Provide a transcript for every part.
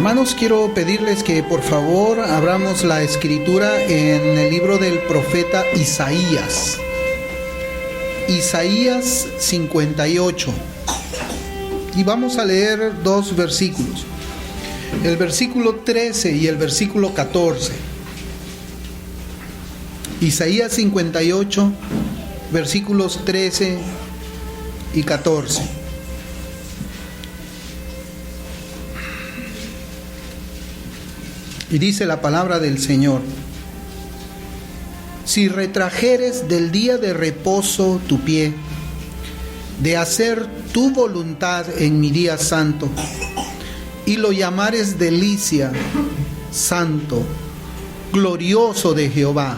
Hermanos, quiero pedirles que por favor abramos la escritura en el libro del profeta Isaías. Isaías 58. Y vamos a leer dos versículos. El versículo 13 y el versículo 14. Isaías 58, versículos 13 y 14. Y dice la palabra del Señor: si retrajeres del día de reposo tu pie, de hacer tu voluntad en mi día santo, y lo llamares delicia, santo, glorioso de Jehová,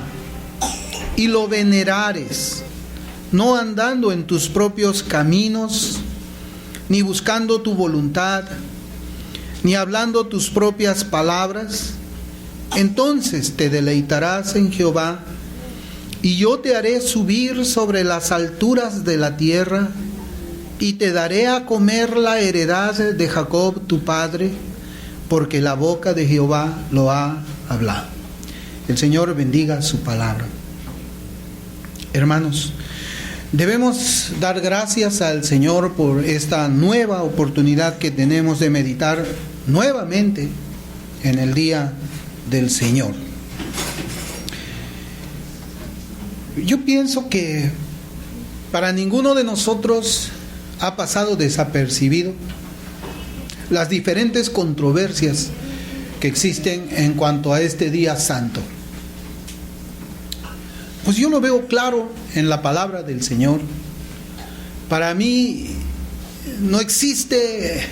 y lo venerares, no andando en tus propios caminos, ni buscando tu voluntad, ni hablando tus propias palabras, entonces te deleitarás en Jehová, y yo te haré subir sobre las alturas de la tierra, y te daré a comer la heredad de Jacob tu padre, porque la boca de Jehová lo ha hablado. El Señor bendiga su palabra. Hermanos, debemos dar gracias al Señor por esta nueva oportunidad que tenemos de meditar nuevamente en el día del Señor. Yo pienso que para ninguno de nosotros ha pasado desapercibido las diferentes controversias que existen en cuanto a este día santo. Pues yo lo veo claro en la palabra del Señor. Para mí no existe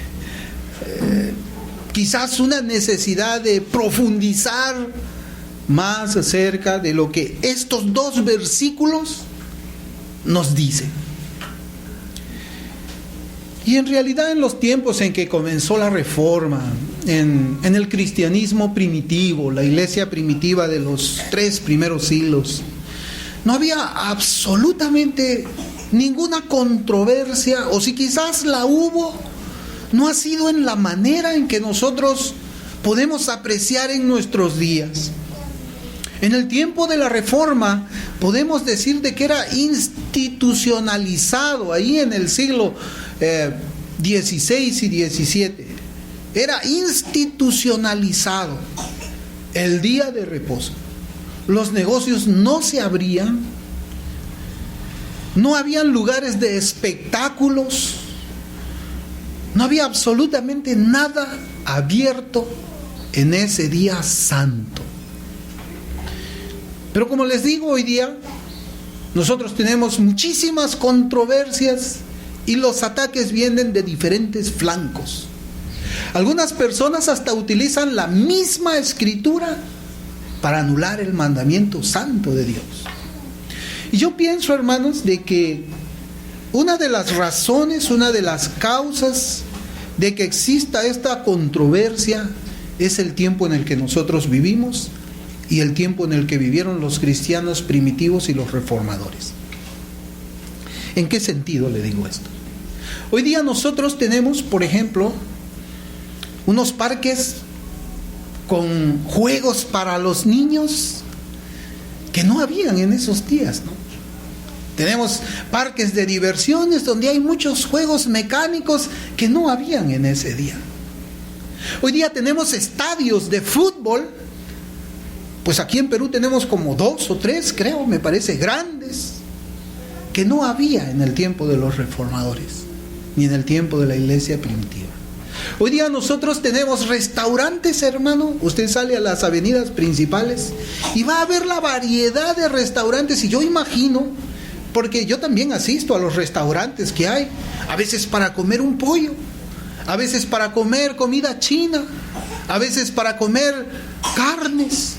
quizás una necesidad de profundizar más acerca de lo que estos dos versículos nos dicen. Y en realidad, en los tiempos en que comenzó la Reforma, en el cristianismo primitivo, la iglesia primitiva de los 3 primeros siglos, no había absolutamente ninguna controversia, o si quizás la hubo, no ha sido en la manera en que nosotros podemos apreciar en nuestros días. En el tiempo de la Reforma podemos decir de que era institucionalizado, ahí en el siglo XVI y XVII, era institucionalizado el día de reposo. Los negocios no se abrían, no habían lugares de espectáculos, no había absolutamente nada abierto en ese día santo. Pero como les digo, hoy día nosotros tenemos muchísimas controversias y los ataques vienen de diferentes flancos. Algunas personas hasta utilizan la misma escritura para anular el mandamiento santo de Dios. Y yo pienso, hermanos, de que una de las razones, una de las causas de que exista esta controversia es el tiempo en el que nosotros vivimos y el tiempo en el que vivieron los cristianos primitivos y los reformadores. ¿En qué sentido le digo esto? Hoy día nosotros tenemos, por ejemplo, unos parques con juegos para los niños que no habían en esos días, ¿no? Tenemos parques de diversiones donde hay muchos juegos mecánicos que no habían en ese día. Hoy día tenemos estadios de fútbol, pues aquí en Perú tenemos como 2 o 3, creo, me parece, grandes, que no había en el tiempo de los reformadores, ni en el tiempo de la iglesia primitiva. Hoy día nosotros tenemos restaurantes, hermano. Usted sale a las avenidas principales y va a ver la variedad de restaurantes. Y yo imagino, porque yo también asisto a los restaurantes que hay, a veces para comer un pollo, a veces para comer comida china, a veces para comer carnes.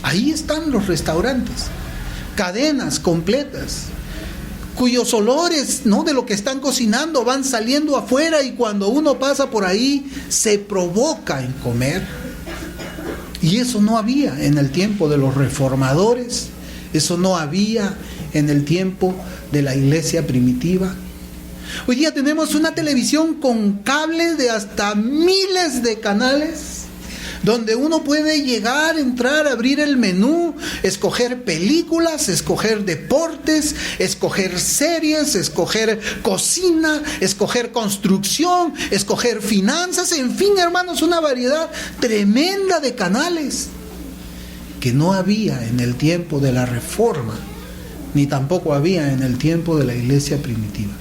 Ahí están los restaurantes, cadenas completas, cuyos olores, ¿no?, de lo que están cocinando van saliendo afuera, y cuando uno pasa por ahí se provoca en comer. Y eso no había en el tiempo de los reformadores, eso no había en el tiempo de la iglesia primitiva. Hoy día tenemos una televisión con cable de hasta miles de canales donde uno puede llegar, entrar, abrir el menú, escoger películas, escoger deportes, escoger series, escoger cocina, escoger construcción, escoger finanzas, en fin, hermanos, una variedad tremenda de canales que no había en el tiempo de la Reforma, ni tampoco había en el tiempo de la iglesia primitiva.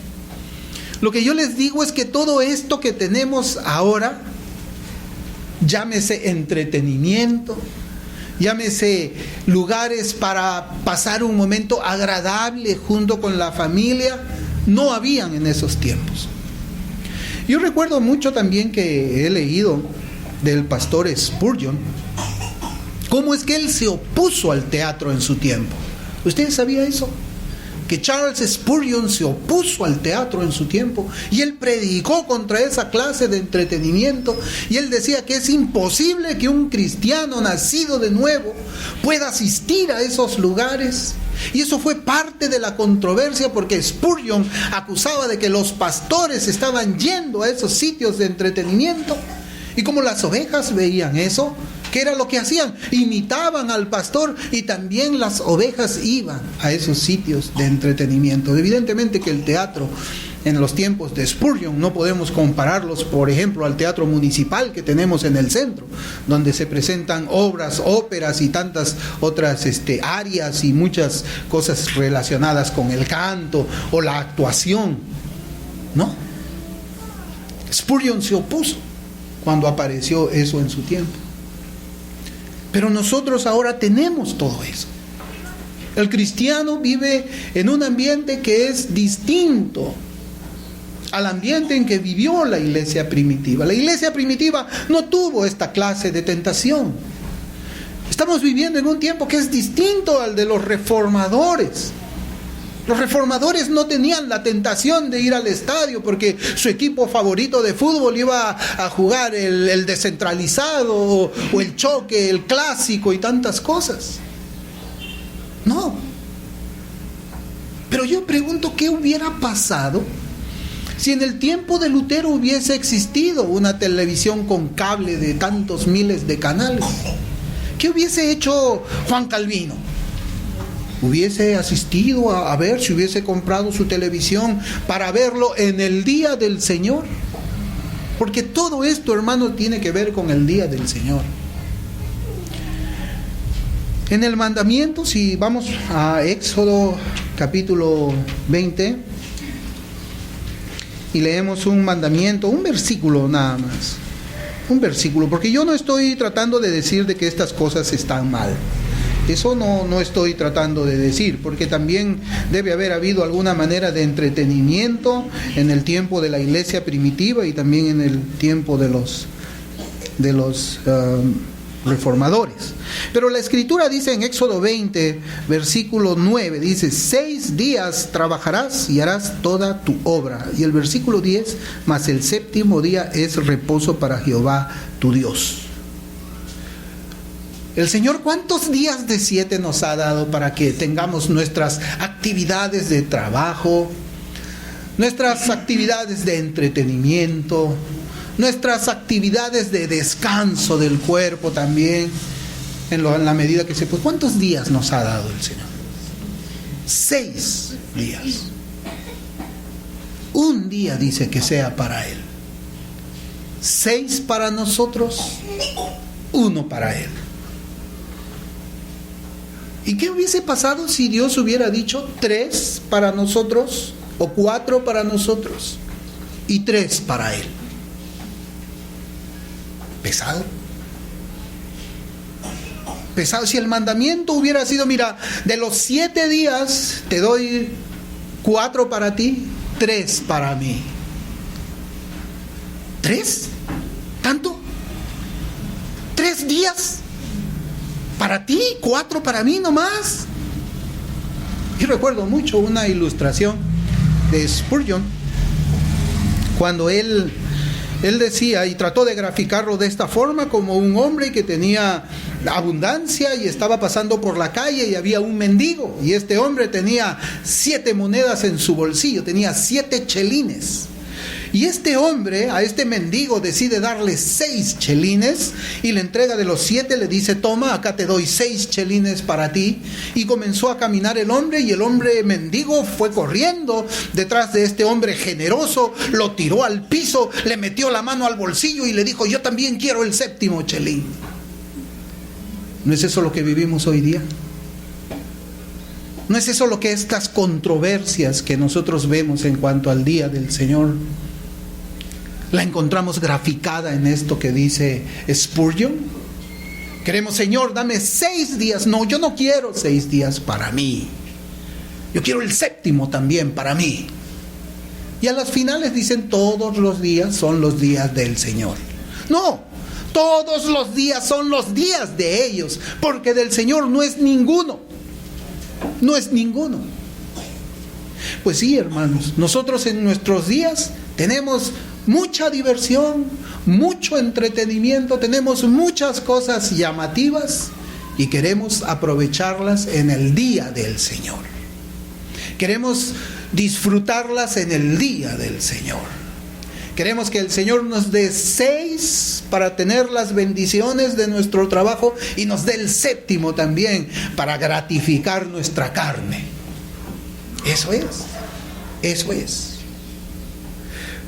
Lo que yo les digo es que todo esto que tenemos ahora, llámese entretenimiento, llámese lugares para pasar un momento agradable junto con la familia, no habían en esos tiempos. Yo recuerdo mucho también que he leído del pastor Spurgeon, cómo es que él se opuso al teatro en su tiempo. ¿Ustedes sabían eso? Que Charles Spurgeon se opuso al teatro en su tiempo y él predicó contra esa clase de entretenimiento, y él decía que es imposible que un cristiano nacido de nuevo pueda asistir a esos lugares. Y eso fue parte de la controversia, porque Spurgeon acusaba de que los pastores estaban yendo a esos sitios de entretenimiento, y como las ovejas veían eso, ¿qué era lo que hacían? Imitaban al pastor, y también las ovejas iban a esos sitios de entretenimiento. Evidentemente que el teatro en los tiempos de Spurgeon no podemos compararlos, por ejemplo, al teatro municipal que tenemos en el centro, donde se presentan obras, óperas y tantas otras áreas y muchas cosas relacionadas con el canto o la actuación. No. Spurgeon se opuso cuando apareció eso en su tiempo. Pero nosotros ahora tenemos todo eso. El cristiano vive en un ambiente que es distinto al ambiente en que vivió la iglesia primitiva. La iglesia primitiva no tuvo esta clase de tentación. Estamos viviendo en un tiempo que es distinto al de los reformadores. Los reformadores no tenían la tentación de ir al estadio porque su equipo favorito de fútbol iba a jugar el descentralizado o el choque, el clásico y tantas cosas. No. Pero yo pregunto, ¿qué hubiera pasado si en el tiempo de Lutero hubiese existido una televisión con cable de tantos miles de canales? ¿Qué hubiese hecho Juan Calvino? ¿Hubiese asistido a ver, si hubiese comprado su televisión para verlo en el día del Señor? Porque todo esto, hermano, tiene que ver con el día del Señor. En el mandamiento, si vamos a Éxodo capítulo 20 y leemos un mandamiento, un versículo nada más, un versículo, porque yo no estoy tratando de decir de que estas cosas están mal. Eso no estoy tratando de decir, porque también debe haber habido alguna manera de entretenimiento en el tiempo de la iglesia primitiva y también en el tiempo de los reformadores. Pero la escritura dice en Éxodo 20, versículo 9, dice: 6 días trabajarás y harás toda tu obra. Y el versículo 10, mas el séptimo día es reposo para Jehová tu Dios. El Señor, ¿cuántos días de 7 nos ha dado para que tengamos nuestras actividades de trabajo, nuestras actividades de entretenimiento, nuestras actividades de descanso del cuerpo también, en la medida que se puede? ¿Cuántos días nos ha dado el Señor? 6 días. Un día dice que sea para Él. 6 para nosotros, 1 para Él. ¿Y qué hubiese pasado si Dios hubiera dicho 3 para nosotros o 4 para nosotros y 3 para Él? Pesado. Pesado. Si el mandamiento hubiera sido: mira, de los 7 días te doy 4 para ti, 3 para mí. ¿3? ¿Tanto? ¿3 días? ¿Para ti? 4 para mí nomás. Yo recuerdo mucho una ilustración de Spurgeon cuando él decía, y trató de graficarlo de esta forma, como un hombre que tenía abundancia y estaba pasando por la calle y había un mendigo, y este hombre tenía 7 monedas en su bolsillo, tenía 7 chelines. Y este hombre, a este mendigo, decide darle 6 chelines y le entrega de los 7, le dice: toma, acá te doy 6 chelines para ti. Y comenzó a caminar el hombre, y el hombre mendigo fue corriendo detrás de este hombre generoso, lo tiró al piso, le metió la mano al bolsillo y le dijo: yo también quiero el 7º chelín. ¿No es eso lo que vivimos hoy día? ¿No es eso lo que estas controversias que nosotros vemos en cuanto al día del Señor la encontramos graficada en esto que dice Spurgeon? Queremos: Señor, dame 6 días. No, yo no quiero 6 días para mí. Yo quiero el 7º también para mí. Y a las finales dicen: todos los días son los días del Señor. No, todos los días son los días de ellos, porque del Señor no es ninguno. No es ninguno. Pues sí, hermanos, nosotros en nuestros días tenemos mucha diversión, mucho entretenimiento, tenemos muchas cosas llamativas y queremos aprovecharlas en el día del Señor. Queremos disfrutarlas en el día del Señor. Queremos que el Señor nos dé 6 para tener las bendiciones de nuestro trabajo y nos dé el 7º también para gratificar nuestra carne. Eso es. Eso es.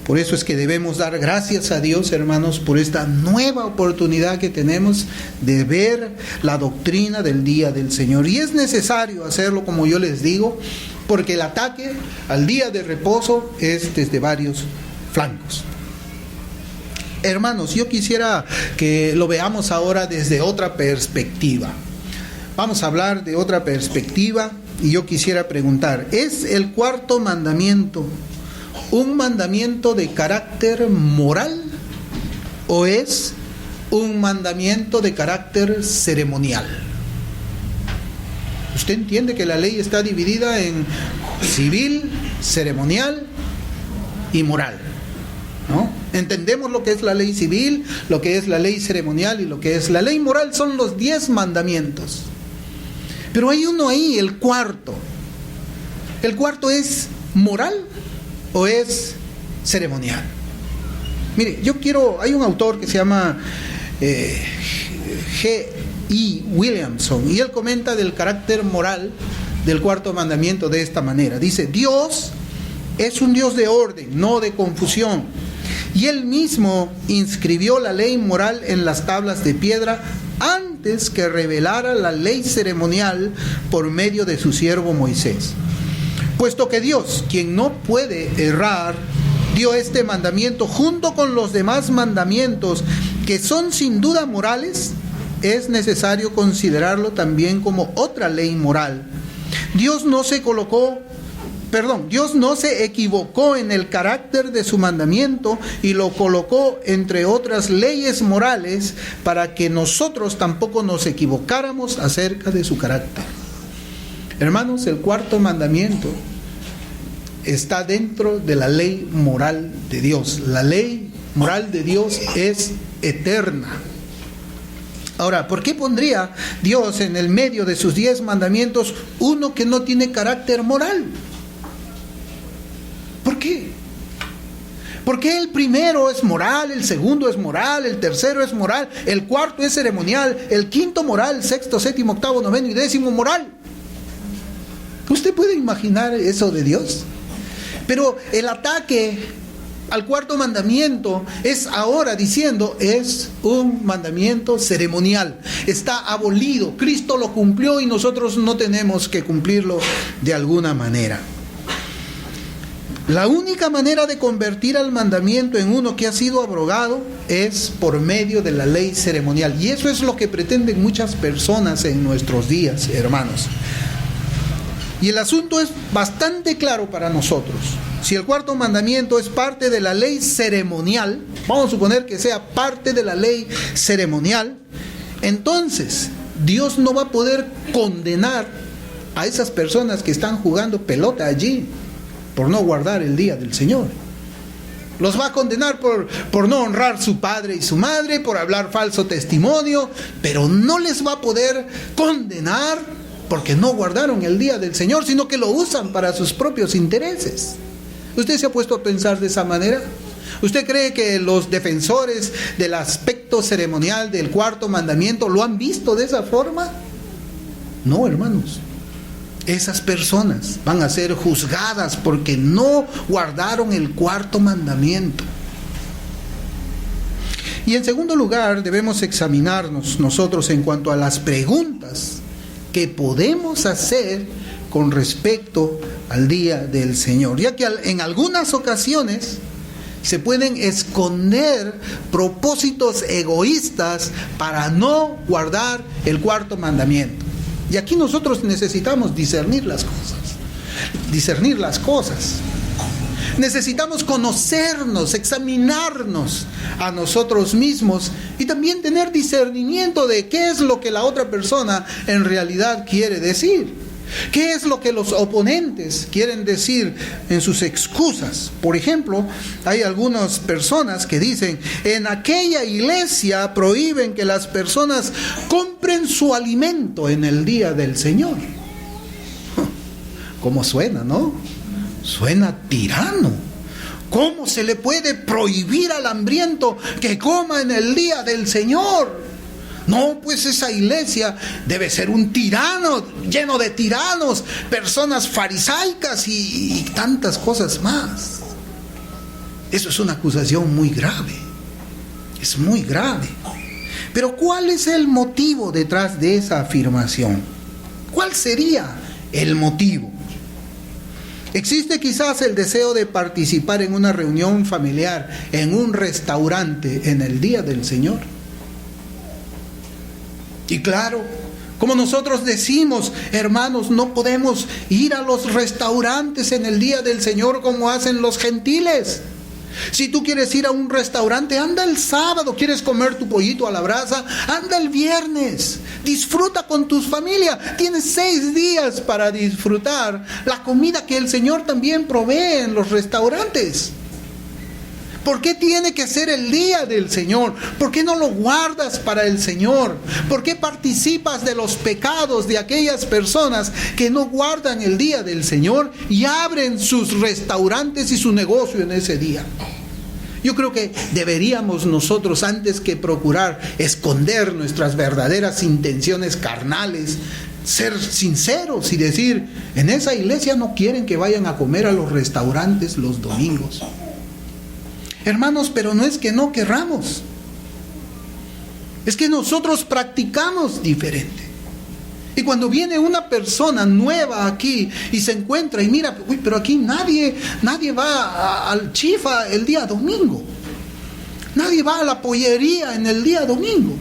Por eso es que debemos dar gracias a Dios, hermanos, por esta nueva oportunidad que tenemos de ver la doctrina del día del Señor. Y es necesario hacerlo, como yo les digo, porque el ataque al día de reposo es desde varios flancos. Hermanos, yo quisiera que lo veamos ahora desde otra perspectiva. Vamos a hablar de otra perspectiva y yo quisiera preguntar: ¿es el 4º mandamiento un mandamiento de carácter moral o es un mandamiento de carácter ceremonial? Usted entiende que la ley está dividida en civil, ceremonial y moral, ¿no? Entendemos lo que es la ley civil, lo que es la ley ceremonial y lo que es la ley moral. Son los 10 mandamientos. Pero hay uno ahí, el 4º. ¿El 4º es moral o es ceremonial? Mire, hay un autor que se llama G.E. Williamson, y él comenta del carácter moral del 4º mandamiento de esta manera. Dice: Dios es un Dios de orden, no de confusión, y Él mismo inscribió la ley moral en las tablas de piedra antes que revelara la ley ceremonial por medio de su siervo Moisés. Puesto que Dios, quien no puede errar, dio este mandamiento junto con los demás mandamientos que son sin duda morales, es necesario considerarlo también como otra ley moral. Dios no se equivocó en el carácter de su mandamiento y lo colocó entre otras leyes morales para que nosotros tampoco nos equivocáramos acerca de su carácter. Hermanos, el 4º mandamiento está dentro de la ley moral de Dios. La ley moral de Dios es eterna. Ahora, ¿por qué pondría Dios en el medio de sus 10 mandamientos uno que no tiene carácter moral? ¿Por qué? ¿Por qué el primero es moral, el segundo es moral, el tercero es moral, el 4º es ceremonial, el 5º moral, el 6º, 7º, 8º, 9º y 10º moral? ¿Usted puede imaginar eso de Dios? Pero el ataque al 4º mandamiento es ahora diciendo: es un mandamiento ceremonial, está abolido, Cristo lo cumplió y nosotros no tenemos que cumplirlo de alguna manera. La única manera de convertir al mandamiento en uno que ha sido abrogado es por medio de la ley ceremonial, y eso es lo que pretenden muchas personas en nuestros días, hermanos. Y el asunto es bastante claro para nosotros. Si el 4º mandamiento es parte de la ley ceremonial, vamos a suponer que sea parte de la ley ceremonial, entonces Dios no va a poder condenar a esas personas que están jugando pelota allí por no guardar el día del Señor. Los va a condenar por no honrar su padre y su madre, por hablar falso testimonio, pero no les va a poder condenar porque no guardaron el día del Señor, sino que lo usan para sus propios intereses. ¿Usted se ha puesto a pensar de esa manera? ¿Usted cree que los defensores del aspecto ceremonial del cuarto mandamiento lo han visto de esa forma? No, hermanos. Esas personas van a ser juzgadas porque no guardaron el cuarto mandamiento. Y en segundo lugar, debemos examinarnos nosotros en cuanto a las preguntas que podemos hacer con respecto al día del Señor, ya que en algunas ocasiones se pueden esconder propósitos egoístas para no guardar el cuarto mandamiento. Y aquí nosotros necesitamos discernir las cosas. Necesitamos conocernos, examinarnos a nosotros mismos y también tener discernimiento de qué es lo que la otra persona en realidad quiere decir. ¿Qué es lo que los oponentes quieren decir en sus excusas? Por ejemplo, hay algunas personas que dicen, en aquella iglesia prohíben que las personas compren su alimento en el día del Señor. ¿Cómo suena, no? Suena tirano. ¿Cómo se le puede prohibir al hambriento que coma en el día del Señor? No, pues esa iglesia debe ser un tirano, lleno de tiranos, personas farisaicas y tantas cosas más. Eso es una acusación muy grave, es muy grave. Pero ¿cuál es el motivo detrás de esa afirmación? ¿Cuál sería el motivo? ¿Existe quizás el deseo de participar en una reunión familiar, en un restaurante, en el día del Señor? Y claro, como nosotros decimos, hermanos, no podemos ir a los restaurantes en el día del Señor como hacen los gentiles. Si tú quieres ir a un restaurante, anda el sábado. ¿Quieres comer tu pollito a la brasa? Anda el viernes. Disfruta con tus familias. Tienes 6 días para disfrutar la comida que el Señor también provee en los restaurantes. ¿Por qué tiene que ser el día del Señor? ¿Por qué no lo guardas para el Señor? ¿Por qué participas de los pecados de aquellas personas que no guardan el día del Señor y abren sus restaurantes y su negocio en ese día? Yo creo que deberíamos nosotros, antes que procurar esconder nuestras verdaderas intenciones carnales, ser sinceros y decir, en esa iglesia no quieren que vayan a comer a los restaurantes los domingos. Hermanos, pero no es que no querramos, es que nosotros practicamos diferente. Y cuando viene una persona nueva aquí y se encuentra y mira, uy, pero aquí nadie va al chifa el día domingo, nadie va a la pollería en el día domingo,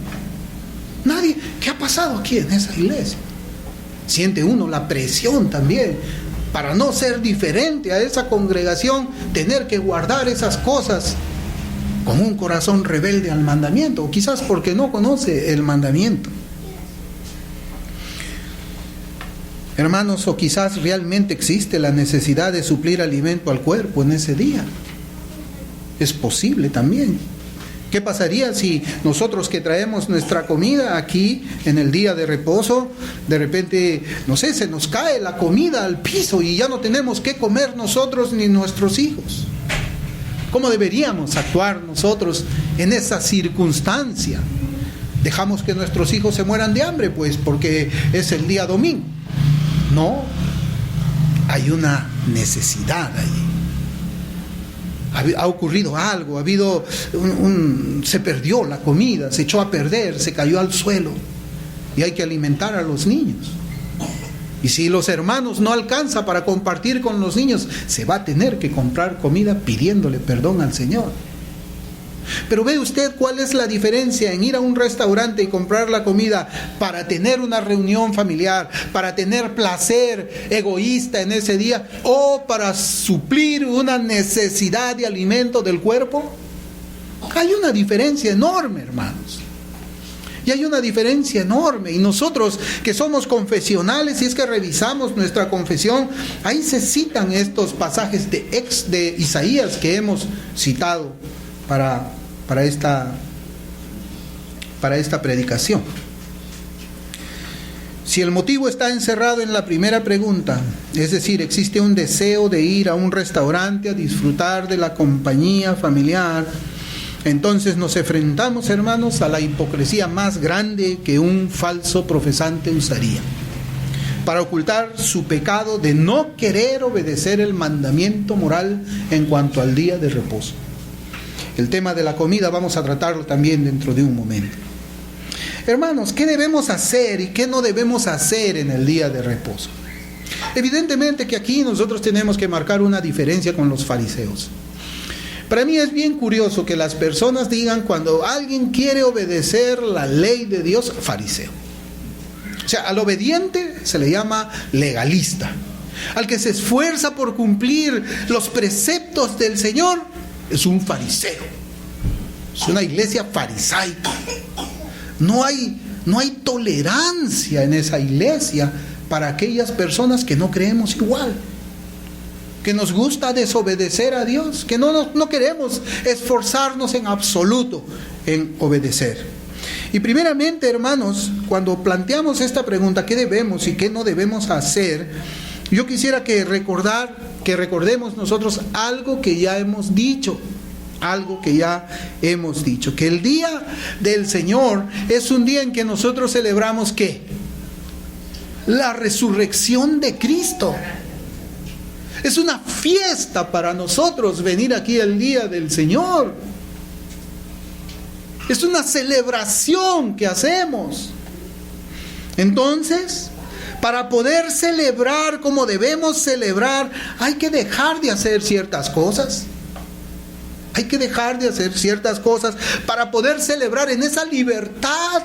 nadie, ¿qué ha pasado aquí en esa iglesia? Siente uno la presión también, para no ser diferente a esa congregación, tener que guardar esas cosas con un corazón rebelde al mandamiento, o quizás porque no conoce el mandamiento. Hermanos, o quizás realmente existe la necesidad de suplir alimento al cuerpo en ese día. Es posible también. ¿Qué pasaría si nosotros que traemos nuestra comida aquí en el día de reposo, de repente, no sé, se nos cae la comida al piso y ya no tenemos qué comer nosotros ni nuestros hijos? ¿Cómo deberíamos actuar nosotros en esa circunstancia? ¿Dejamos que nuestros hijos se mueran de hambre? Pues porque es el día domingo. No, hay una necesidad ahí. Ha ocurrido algo, ha habido se perdió la comida, se echó a perder, se cayó al suelo y hay que alimentar a los niños. Y si los hermanos no alcanza para compartir con los niños, se va a tener que comprar comida pidiéndole perdón al Señor. Pero ve usted cuál es la diferencia en ir a un restaurante y comprar la comida para tener una reunión familiar, para tener placer egoísta en ese día, o para suplir una necesidad de alimento del cuerpo. Hay una diferencia enorme, hermanos. Y hay una diferencia enorme. Y nosotros que somos confesionales, si es que revisamos nuestra confesión, ahí se citan estos pasajes de Isaías que hemos citado para esta predicación. Si el motivo está encerrado en la primera pregunta, es decir, existe un deseo de ir a un restaurante a disfrutar de la compañía familiar, entonces nos enfrentamos, hermanos, a la hipocresía más grande que un falso profesante usaría para ocultar su pecado de no querer obedecer el mandamiento moral en cuanto al día de reposo. El tema de la comida vamos a tratarlo también dentro de un momento. Hermanos, ¿qué debemos hacer y qué no debemos hacer en el día de reposo? Evidentemente que aquí nosotros tenemos que marcar una diferencia con los fariseos. Para mí es bien curioso que las personas digan cuando alguien quiere obedecer la ley de Dios, fariseo. O sea, al obediente se le llama legalista. Al que se esfuerza por cumplir los preceptos del Señor es un fariseo. Es una iglesia farisaica. No hay tolerancia en esa iglesia para aquellas personas que no creemos igual, que nos gusta desobedecer a Dios, que no queremos esforzarnos en absoluto en obedecer. Y primeramente, hermanos, cuando planteamos esta pregunta, ¿qué debemos y qué no debemos hacer? Yo quisiera que recordemos nosotros algo que ya hemos dicho. Que el día del Señor es un día en que nosotros celebramos ¿qué? La resurrección de Cristo. Es una fiesta para nosotros venir aquí el día del Señor. Es una celebración que hacemos. Entonces, para poder celebrar como debemos celebrar, hay que dejar de hacer ciertas cosas. Hay que dejar de hacer ciertas cosas para poder celebrar en esa libertad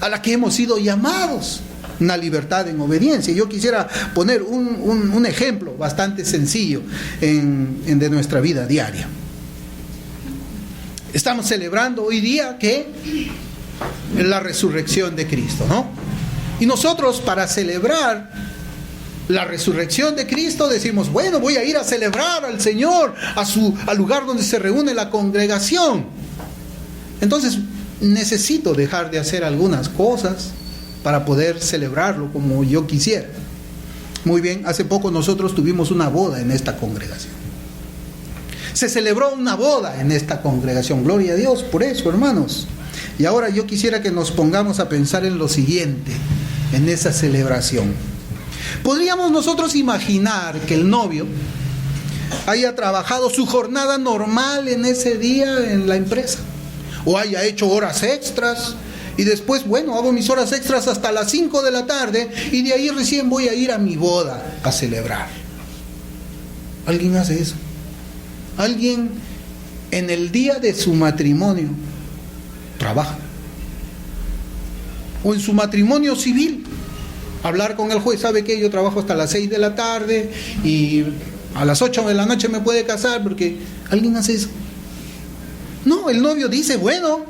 a la que hemos sido llamados. Una libertad en obediencia. Yo quisiera poner un ejemplo bastante sencillo de nuestra vida diaria. Estamos celebrando hoy día ¿qué? La resurrección de Cristo, ¿no? Y nosotros para celebrar la resurrección de Cristo decimos, bueno, voy a ir a celebrar al Señor al lugar donde se reúne la congregación. Entonces necesito dejar de hacer algunas cosas para poder celebrarlo como yo quisiera. Muy bien, hace poco nosotros tuvimos una boda en esta congregación. Se celebró una boda en esta congregación, gloria a Dios por eso, hermanos. Y ahora yo quisiera que nos pongamos a pensar en lo siguiente, en esa celebración. ¿Podríamos nosotros imaginar que el novio haya trabajado su jornada normal en ese día en la empresa? O haya hecho horas extras y después, bueno, hago mis horas extras hasta las 5 de la tarde y de ahí recién voy a ir a mi boda a celebrar. ¿Alguien hace eso? ¿Alguien en el día de su matrimonio trabaja? O en su matrimonio civil, hablar con el juez, ¿sabe qué? Yo trabajo hasta las 6 de la tarde y a las 8 de la noche me puede casar, porque ¿alguien hace eso? No, el novio dice, bueno,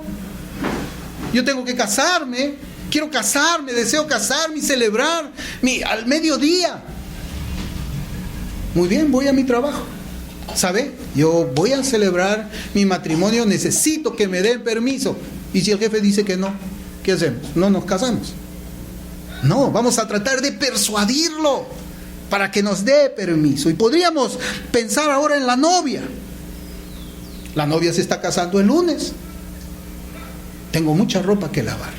yo tengo que casarme, quiero casarme, deseo casarme y celebrar al mediodía. Muy bien, voy a mi trabajo. ¿Sabe? Yo voy a celebrar mi matrimonio, necesito que me den permiso. Y si el jefe dice que no, ¿qué hacemos? No nos casamos. No, vamos a tratar de persuadirlo para que nos dé permiso. Y podríamos pensar ahora en la novia. La novia se está casando el lunes. Tengo mucha ropa que lavar.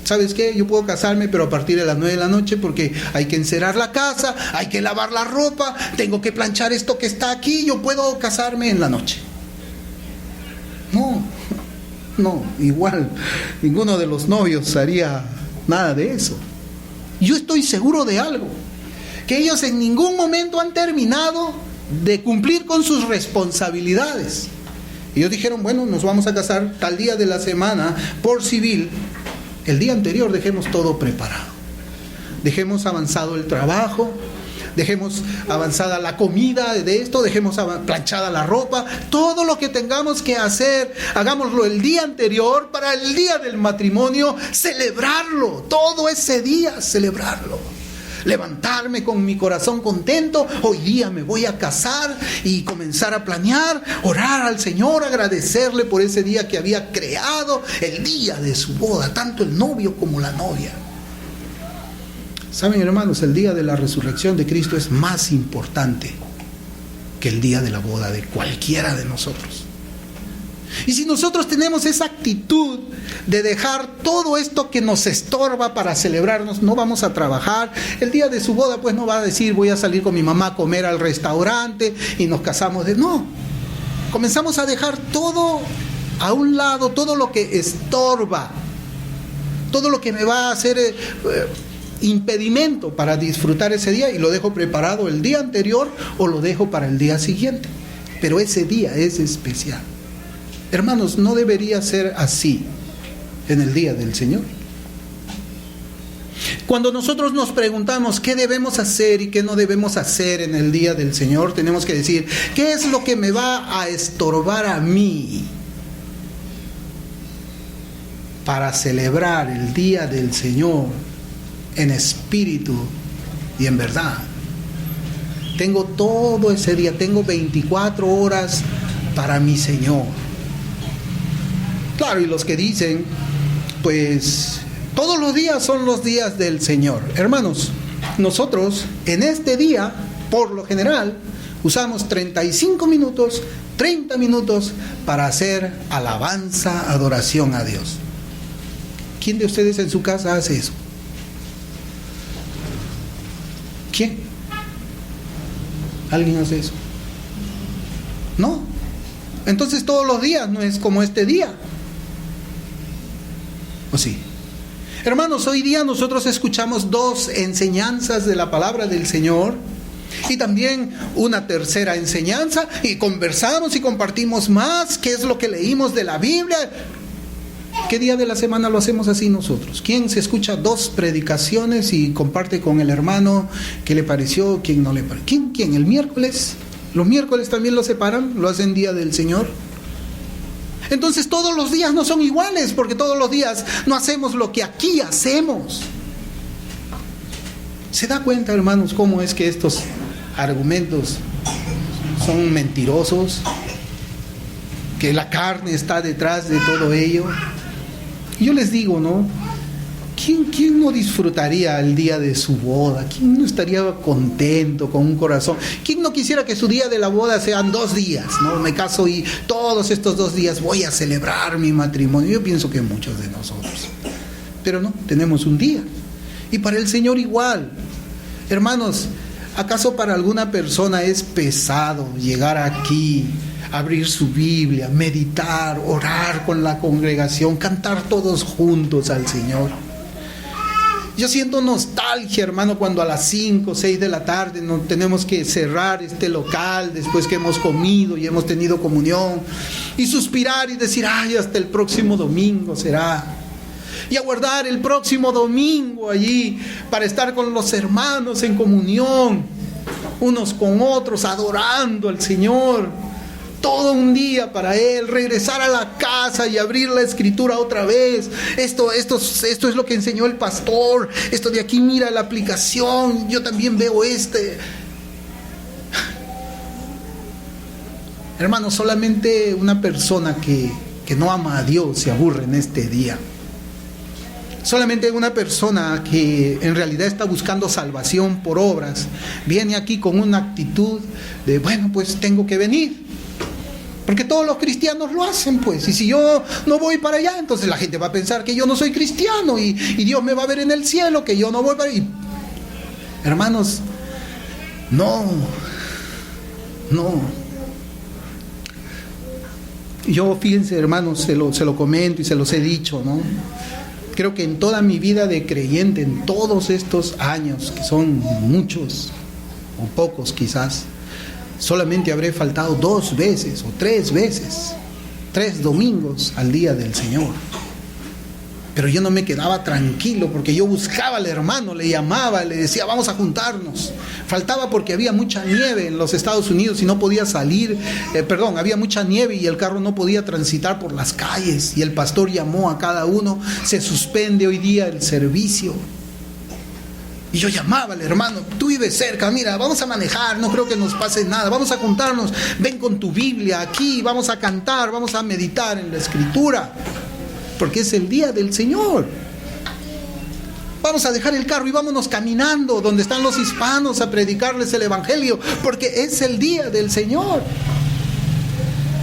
¿Sabes qué? Yo puedo casarme, pero a partir de las 9 de la noche, porque hay que encerar la casa, hay que lavar la ropa, tengo que planchar esto que está aquí, yo puedo casarme en la noche. No, igual, ninguno de los novios haría nada de eso. Yo estoy seguro de algo, que ellos en ningún momento han terminado de cumplir con sus responsabilidades. Ellos dijeron, bueno, nos vamos a casar tal día de la semana por civil. El día anterior dejemos todo preparado. Dejemos avanzado el trabajo, dejemos avanzada la comida de esto, dejemos planchada la ropa, todo lo que tengamos que hacer, hagámoslo el día anterior para el día del matrimonio, celebrarlo, todo ese día celebrarlo. Levantarme con mi corazón contento, hoy día me voy a casar y comenzar a planear, orar al Señor, agradecerle por ese día que había creado, el día de su boda, tanto el novio como la novia. Saben, hermanos, el día de la resurrección de Cristo es más importante que el día de la boda de cualquiera de nosotros. Y si nosotros tenemos esa actitud de dejar todo esto que nos estorba para celebrarnos, no vamos a trabajar. El día de su boda, pues no va a decir voy a salir con mi mamá a comer al restaurante y nos casamos no. Comenzamos a dejar todo a un lado, todo lo que estorba, todo lo que me va a hacer impedimento para disfrutar ese día, y lo dejo preparado el día anterior o lo dejo para el día siguiente. Pero ese día es especial. Hermanos, no debería ser así en el día del Señor. Cuando nosotros nos preguntamos qué debemos hacer y qué no debemos hacer en el día del Señor, tenemos que decir, ¿qué es lo que me va a estorbar a mí para celebrar el día del Señor en espíritu y en verdad? Tengo todo ese día, tengo 24 horas para mi Señor. Claro, y los que dicen, pues todos los días son los días del Señor. Hermanos, nosotros en este día, por lo general, usamos 35 minutos, 30 minutos para hacer alabanza, adoración a Dios. ¿Quién de ustedes en su casa hace eso? ¿Quién? ¿Alguien hace eso? No. Entonces todos los días no es como este día. ¿O sí? Hermanos, hoy día nosotros escuchamos 2 enseñanzas de la palabra del Señor y también una tercera enseñanza, y conversamos y compartimos más qué es lo que leímos de la Biblia. ¿Qué día de la semana lo hacemos así nosotros? ¿Quién se escucha 2 predicaciones y comparte con el hermano qué le pareció, quién no le pareció? ¿Quién? ¿El miércoles? ¿Los miércoles también lo separan? ¿Lo hacen día del Señor? Entonces todos los días no son iguales, porque todos los días no hacemos lo que aquí hacemos. ¿Se da cuenta, hermanos, cómo es que estos argumentos son mentirosos? Que la carne está detrás de todo ello. Yo les digo, ¿no? ¿Quién no disfrutaría el día de su boda? ¿Quién no estaría contento con un corazón? ¿Quién no quisiera que su día de la boda sean 2 días? ¿No? Me caso y todos estos 2 días voy a celebrar mi matrimonio. Yo pienso que muchos de nosotros. Pero no, tenemos un día. Y para el Señor igual. Hermanos, ¿acaso para alguna persona es pesado llegar aquí, abrir su Biblia, meditar, orar con la congregación, cantar todos juntos al Señor? Yo siento nostalgia, hermano, cuando a las 5 o 6 de la tarde no tenemos que cerrar este local después que hemos comido y hemos tenido comunión, y suspirar y decir, ay, hasta el próximo domingo será. Y aguardar el próximo domingo allí para estar con los hermanos en comunión, unos con otros, adorando al Señor. Todo un día para Él, regresar a la casa y abrir la escritura otra vez. Esto es lo que enseñó el pastor. Esto de aquí, mira la aplicación, yo también veo Hermanos, solamente una persona que no ama a Dios se aburre en este día. Solamente una persona que en realidad está buscando salvación por obras viene aquí con una actitud de, bueno, pues tengo que venir. Porque todos los cristianos lo hacen, pues. Y si yo no voy para allá, entonces la gente va a pensar que yo no soy cristiano y Dios me va a ver en el cielo, que yo no voy para allá. Hermanos, no. Yo, fíjense, hermanos, se lo comento y se los he dicho, ¿no? Creo que en toda mi vida de creyente, en todos estos años, que son muchos o pocos quizás, solamente habré faltado 2 veces o 3 veces, 3 domingos al día del Señor. Pero yo no me quedaba tranquilo, porque yo buscaba al hermano, le llamaba, le decía, vamos a juntarnos. Faltaba porque había mucha nieve en los Estados Unidos y no podía salir, había mucha nieve y el carro no podía transitar por las calles. Y el pastor llamó a cada uno, se suspende hoy día el servicio. Y yo llamaba al hermano, tú vives cerca, mira, vamos a manejar, no creo que nos pase nada, vamos a juntarnos, ven con tu Biblia aquí, vamos a cantar, vamos a meditar en la Escritura, porque es el día del Señor. vamos a dejar el carro y vámonos caminando donde están los hispanos a predicarles el evangelio, porque es el día del Señor.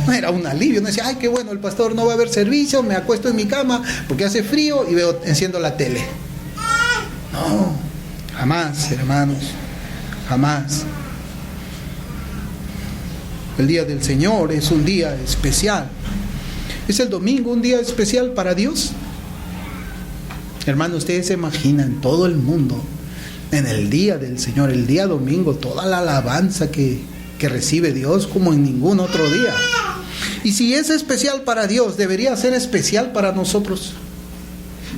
No era un alivio, no decía, ay, qué bueno, el pastor no va a haber servicio, me acuesto en mi cama porque hace frío y enciendo la tele. No, jamás, hermanos, jamás. El día del Señor es un día especial. ¿Es el domingo un día especial para Dios? Hermano, ustedes se imaginan todo el mundo en el día del Señor, el día domingo, toda la alabanza que recibe Dios como en ningún otro día. Y si es especial para Dios, debería ser especial para nosotros.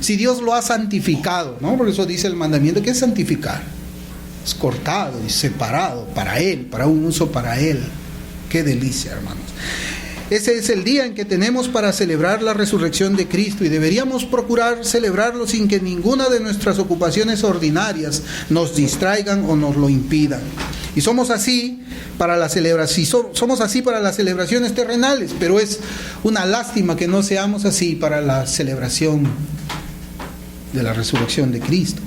Si Dios lo ha santificado, ¿no? Por eso dice el mandamiento, que es santificar. Es cortado y separado para Él, para un uso para Él. Qué delicia, hermanos. Ese es el día en que tenemos para celebrar la resurrección de Cristo y deberíamos procurar celebrarlo sin que ninguna de nuestras ocupaciones ordinarias nos distraigan o nos lo impidan. Y somos así para las celebraciones terrenales, pero es una lástima que no seamos así para la celebración de la resurrección de Cristo.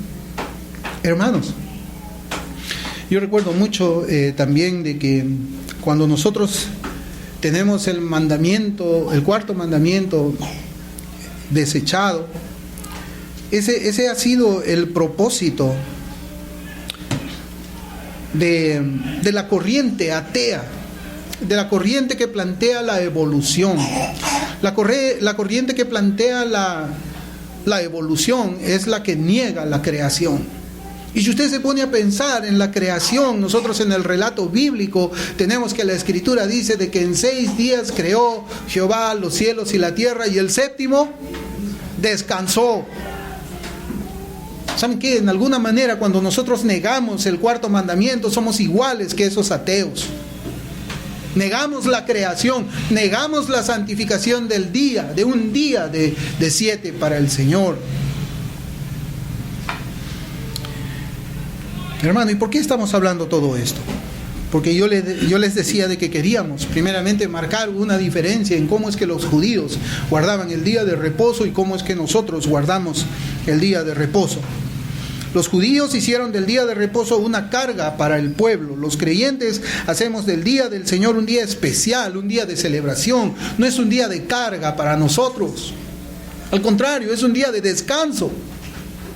Hermanos, yo recuerdo mucho también de que cuando nosotros tenemos el mandamiento, el cuarto mandamiento desechado, ese ha sido el propósito de la corriente atea, de la corriente que plantea la evolución. La corriente que plantea la evolución es la que niega la creación. Y si usted se pone a pensar en la creación, nosotros en el relato bíblico tenemos que la Escritura dice de que en 6 días creó Jehová los cielos y la tierra y el séptimo descansó. ¿Saben qué? En alguna manera cuando nosotros negamos el cuarto mandamiento somos iguales que esos ateos. Negamos la creación, negamos la santificación del día, de un día de 7 para el Señor. Hermano, ¿y por qué estamos hablando todo esto? Porque yo les decía de que queríamos primeramente marcar una diferencia en cómo es que los judíos guardaban el día de reposo y cómo es que nosotros guardamos el día de reposo. Los judíos hicieron del día de reposo una carga para el pueblo. Los creyentes hacemos del día del Señor un día especial, un día de celebración. No es un día de carga para nosotros. Al contrario, es un día de descanso,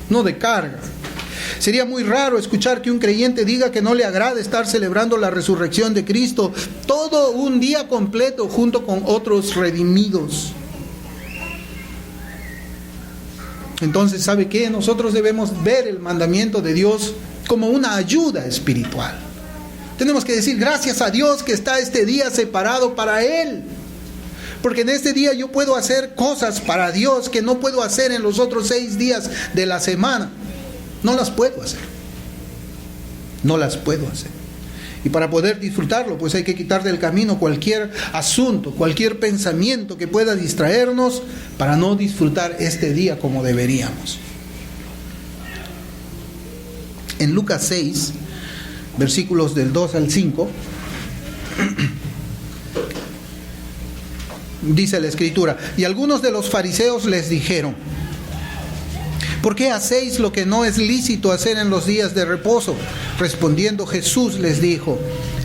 no de carga. Sería muy raro escuchar que un creyente diga que no le agrada estar celebrando la resurrección de Cristo todo un día completo junto con otros redimidos. Entonces, ¿sabe qué? Nosotros debemos ver el mandamiento de Dios como una ayuda espiritual. Tenemos que decir gracias a Dios que está este día separado para Él. Porque en este día yo puedo hacer cosas para Dios que no puedo hacer en los otros 6 días de la semana. No las puedo hacer. No las puedo hacer. Y para poder disfrutarlo, pues hay que quitar del camino cualquier asunto, cualquier pensamiento que pueda distraernos para no disfrutar este día como deberíamos. En Lucas 6, versículos del 2 al 5, dice la Escritura: y algunos de los fariseos les dijeron: ¿por qué hacéis lo que no es lícito hacer en los días de reposo? Respondiendo Jesús les dijo: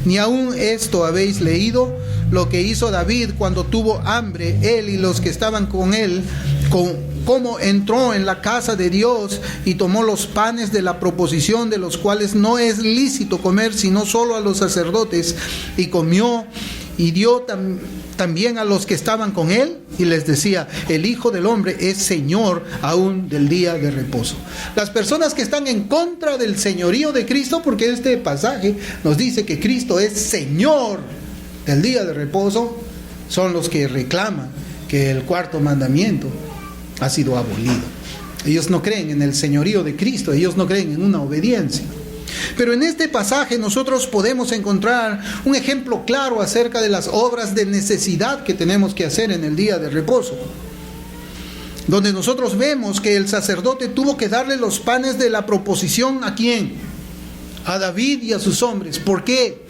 ¿ni aún esto habéis leído? Lo que hizo David cuando tuvo hambre, él y los que estaban con él, cómo entró en la casa de Dios y tomó los panes de la proposición, de los cuales no es lícito comer sino solo a los sacerdotes, y comió y dio también a los que estaban con él, y les decía: el Hijo del Hombre es Señor aún del día de reposo. Las personas que están en contra del señorío de Cristo, porque este pasaje nos dice que Cristo es Señor del día de reposo, son los que reclaman que el cuarto mandamiento ha sido abolido. Ellos no creen en el señorío de Cristo, ellos no creen en una obediencia. Pero en este pasaje nosotros podemos encontrar un ejemplo claro acerca de las obras de necesidad que tenemos que hacer en el día de reposo, donde nosotros vemos que el sacerdote tuvo que darle los panes de la proposición ¿a quién? A David y a sus hombres. ¿Por qué?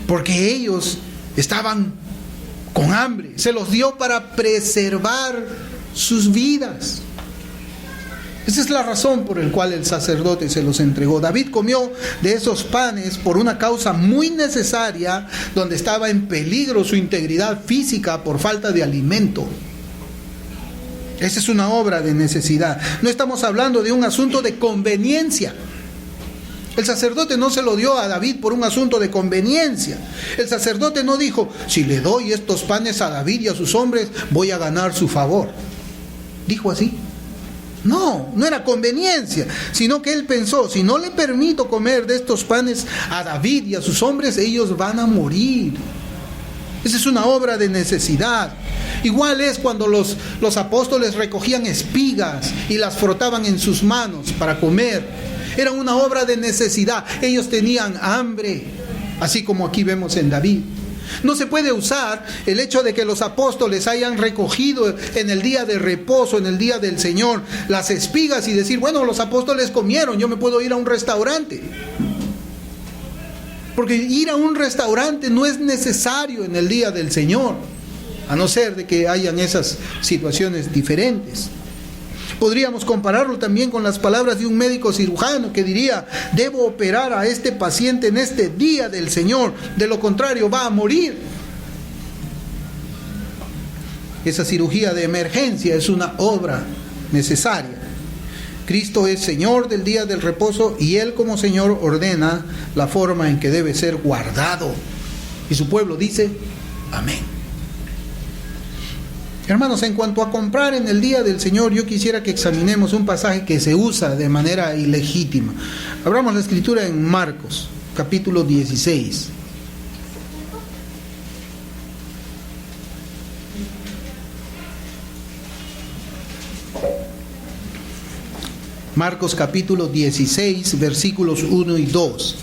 Porque ellos estaban con hambre. Se los dio para preservar sus vidas. Esa es la razón por la cual el sacerdote se los entregó. David comió de esos panes por una causa muy necesaria, donde estaba en peligro su integridad física por falta de alimento. Esa es una obra de necesidad. No estamos hablando de un asunto de conveniencia. El sacerdote no se lo dio a David por un asunto de conveniencia. El sacerdote no dijo, si le doy estos panes a David y a sus hombres, voy a ganar su favor. ¿Dijo así? No, no era conveniencia, sino que él pensó, si no le permito comer de estos panes a David y a sus hombres, ellos van a morir. Esa es una obra de necesidad. Igual es cuando los apóstoles recogían espigas y las frotaban en sus manos para comer. Era una obra de necesidad. Ellos tenían hambre, así como aquí vemos en David. No se puede usar el hecho de que los apóstoles hayan recogido en el día de reposo, en el día del Señor, las espigas y decir, bueno, los apóstoles comieron, yo me puedo ir a un restaurante. Porque ir a un restaurante no es necesario en el día del Señor, a no ser de que hayan esas situaciones diferentes. Podríamos compararlo también con las palabras de un médico cirujano que diría, debo operar a este paciente en este día del Señor, de lo contrario va a morir. Esa cirugía de emergencia es una obra necesaria. Cristo es Señor del día del reposo y Él como Señor ordena la forma en que debe ser guardado. Y su pueblo dice, amén. Hermanos, en cuanto a comprar en el día del Señor, yo quisiera que examinemos un pasaje que se usa de manera ilegítima. Abramos la escritura en Marcos, capítulo 16. Marcos capítulo 16, versículos 1 y 2.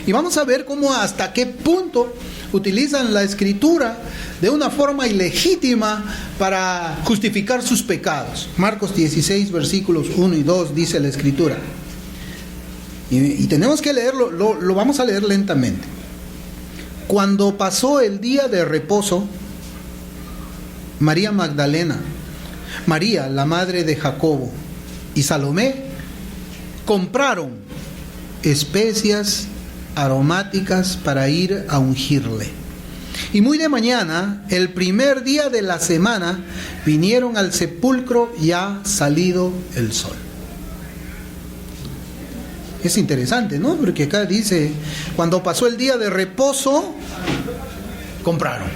Y vamos a ver cómo hasta qué punto utilizan la escritura de una forma ilegítima para justificar sus pecados. Marcos 16, versículos 1 y 2 dice la escritura. Y tenemos que leerlo, lo vamos a leer lentamente. Cuando pasó el día de reposo, María Magdalena, María, la madre de Jacobo, y Salomé compraron especias aromáticas para ir a ungirle. Y muy de mañana, el primer día de la semana, vinieron al sepulcro ya salido el sol. Es interesante, ¿no? Porque acá dice, cuando pasó el día de reposo, compraron.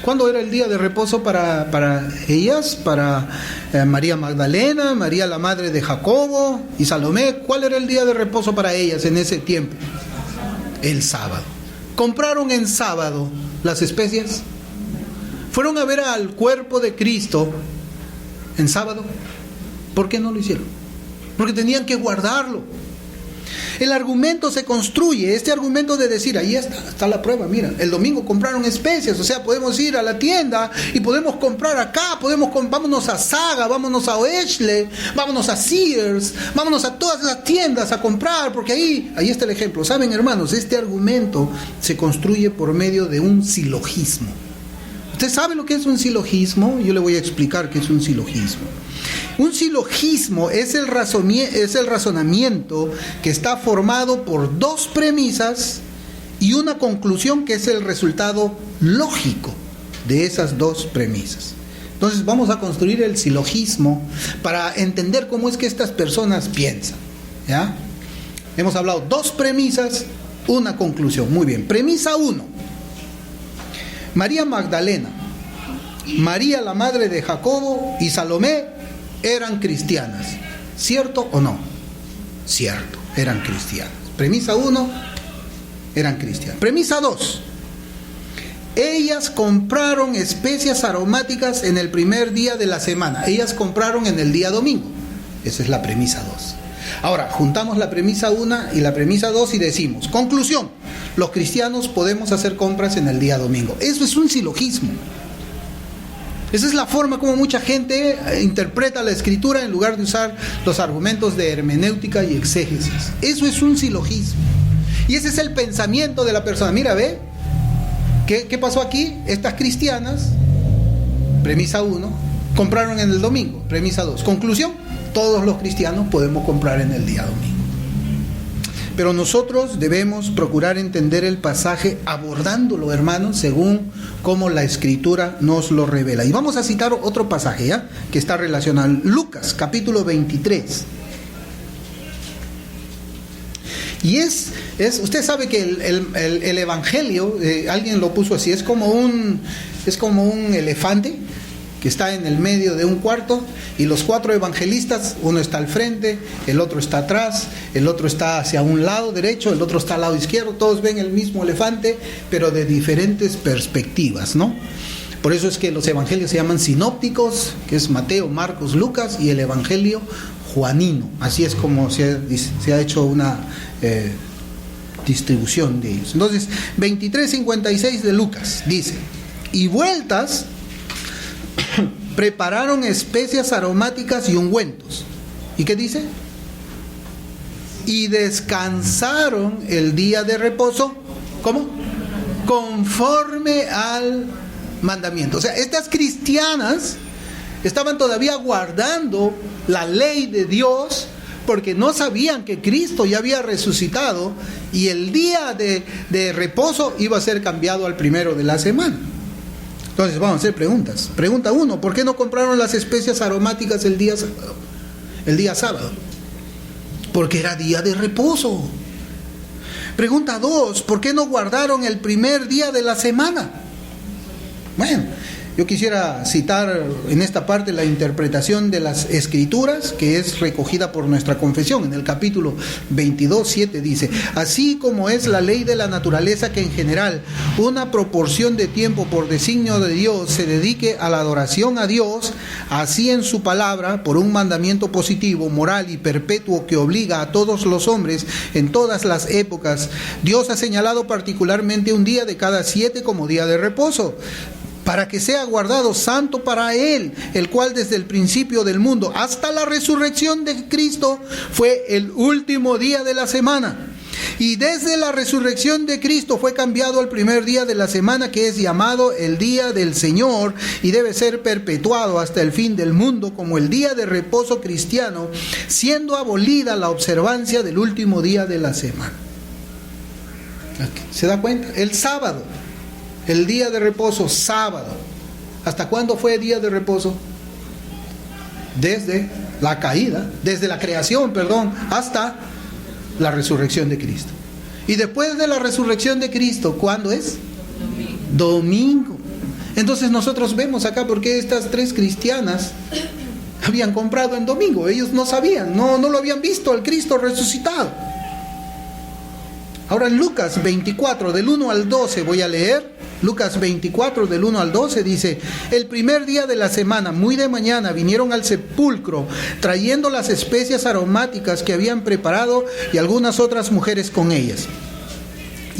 ¿Cuándo era el día de reposo para ellas? Para María Magdalena, María la madre de Jacobo y Salomé. ¿Cuál era el día de reposo para ellas en ese tiempo? El sábado. ¿Compraron en sábado las especias? ¿Fueron a ver al cuerpo de Cristo en sábado? ¿Por qué no lo hicieron? Porque tenían que guardarlo. El argumento se construye, este argumento de decir, ahí está la prueba, mira, el domingo compraron especias, o sea, podemos ir a la tienda y podemos comprar acá, vámonos a Saga, vámonos a Oeshle, vámonos a Sears, vámonos a todas las tiendas a comprar, porque ahí está el ejemplo. Saben, hermanos, este argumento se construye por medio de un silogismo. ¿Usted sabe lo que es un silogismo? Yo le voy a explicar qué es un silogismo. Un silogismo es el razonamiento que está formado por dos premisas y una conclusión que es el resultado lógico de esas dos premisas. Entonces vamos a construir el silogismo para entender cómo es que estas personas piensan, ¿ya? Hemos hablado dos premisas, una conclusión. Muy bien. Premisa 1. María Magdalena, María la madre de Jacobo y Salomé eran cristianas. ¿Cierto o no? Cierto, eran cristianas. Premisa 1, eran cristianas. Premisa 2. Ellas compraron especias aromáticas en el primer día de la semana. Ellas compraron en el día domingo. Esa es la premisa 2. Ahora, juntamos la premisa 1 y la premisa 2 y decimos, conclusión, los cristianos podemos hacer compras en el día domingo. Eso es un silogismo. Esa es la forma como mucha gente interpreta la escritura en lugar de usar los argumentos de hermenéutica y exégesis. Eso es un silogismo. Y ese es el pensamiento de la persona. Mira, ve, ¿qué pasó aquí? Estas cristianas, premisa 1, compraron en el domingo. Premisa 2. Conclusión: todos los cristianos podemos comprar en el día domingo. Pero nosotros debemos procurar entender el pasaje abordándolo, hermanos, según como la Escritura nos lo revela. Y vamos a citar otro pasaje, ¿ya?, que está relacionado. Lucas, capítulo 23. Y usted sabe que el evangelio, alguien lo puso así, es como un elefante que está en el medio de un cuarto, y los 4 evangelistas, uno está al frente, el otro está atrás, el otro está hacia un lado derecho, el otro está al lado izquierdo. Todos ven el mismo elefante, pero de diferentes perspectivas, ¿no? Por eso es que los evangelios se llaman sinópticos, que es Mateo, Marcos, Lucas, y el evangelio juanino. Así es como se ha hecho una distribución de ellos. Entonces, 23:56 de Lucas dice: y vueltas prepararon especias aromáticas y ungüentos. ¿Y qué dice? Y descansaron el día de reposo. ¿Cómo? Conforme al mandamiento. O sea, estas cristianas estaban todavía guardando la ley de Dios, porque no sabían que Cristo ya había resucitado y el día de reposo iba a ser cambiado al primero de la semana. Entonces vamos a hacer preguntas. Pregunta 1: ¿por qué no compraron las especias aromáticas el día sábado? Porque era día de reposo. Pregunta 2: ¿por qué no guardaron el primer día de la semana? Bueno, yo quisiera citar en esta parte la interpretación de las Escrituras, que es recogida por nuestra confesión. En el capítulo 22:7 dice: así como es la ley de la naturaleza, que en general una proporción de tiempo por designio de Dios se dedique a la adoración a Dios, así en su palabra, por un mandamiento positivo, moral y perpetuo que obliga a todos los hombres en todas las épocas, Dios ha señalado particularmente un día de cada 7 como día de reposo, para que sea guardado santo para Él, el cual desde el principio del mundo hasta la resurrección de Cristo fue el último día de la semana. Y desde la resurrección de Cristo fue cambiado al primer día de la semana, que es llamado el día del Señor, y debe ser perpetuado hasta el fin del mundo como el día de reposo cristiano, siendo abolida la observancia del último día de la semana. ¿Se da cuenta? El sábado, el día de reposo, sábado. ¿Hasta cuándo fue día de reposo? Desde la caída, desde la creación, hasta la resurrección de Cristo. Y después de la resurrección de Cristo, ¿cuándo es? Domingo. Entonces nosotros vemos acá por qué estas 3 cristianas habían comprado en domingo. Ellos no sabían, no lo habían visto al Cristo resucitado. Ahora en Lucas 24, del 1 al 12 voy a leer. Lucas 24, del 1 al 12 dice: el primer día de la semana, muy de mañana, vinieron al sepulcro, trayendo las especias aromáticas que habían preparado, y algunas otras mujeres con ellas.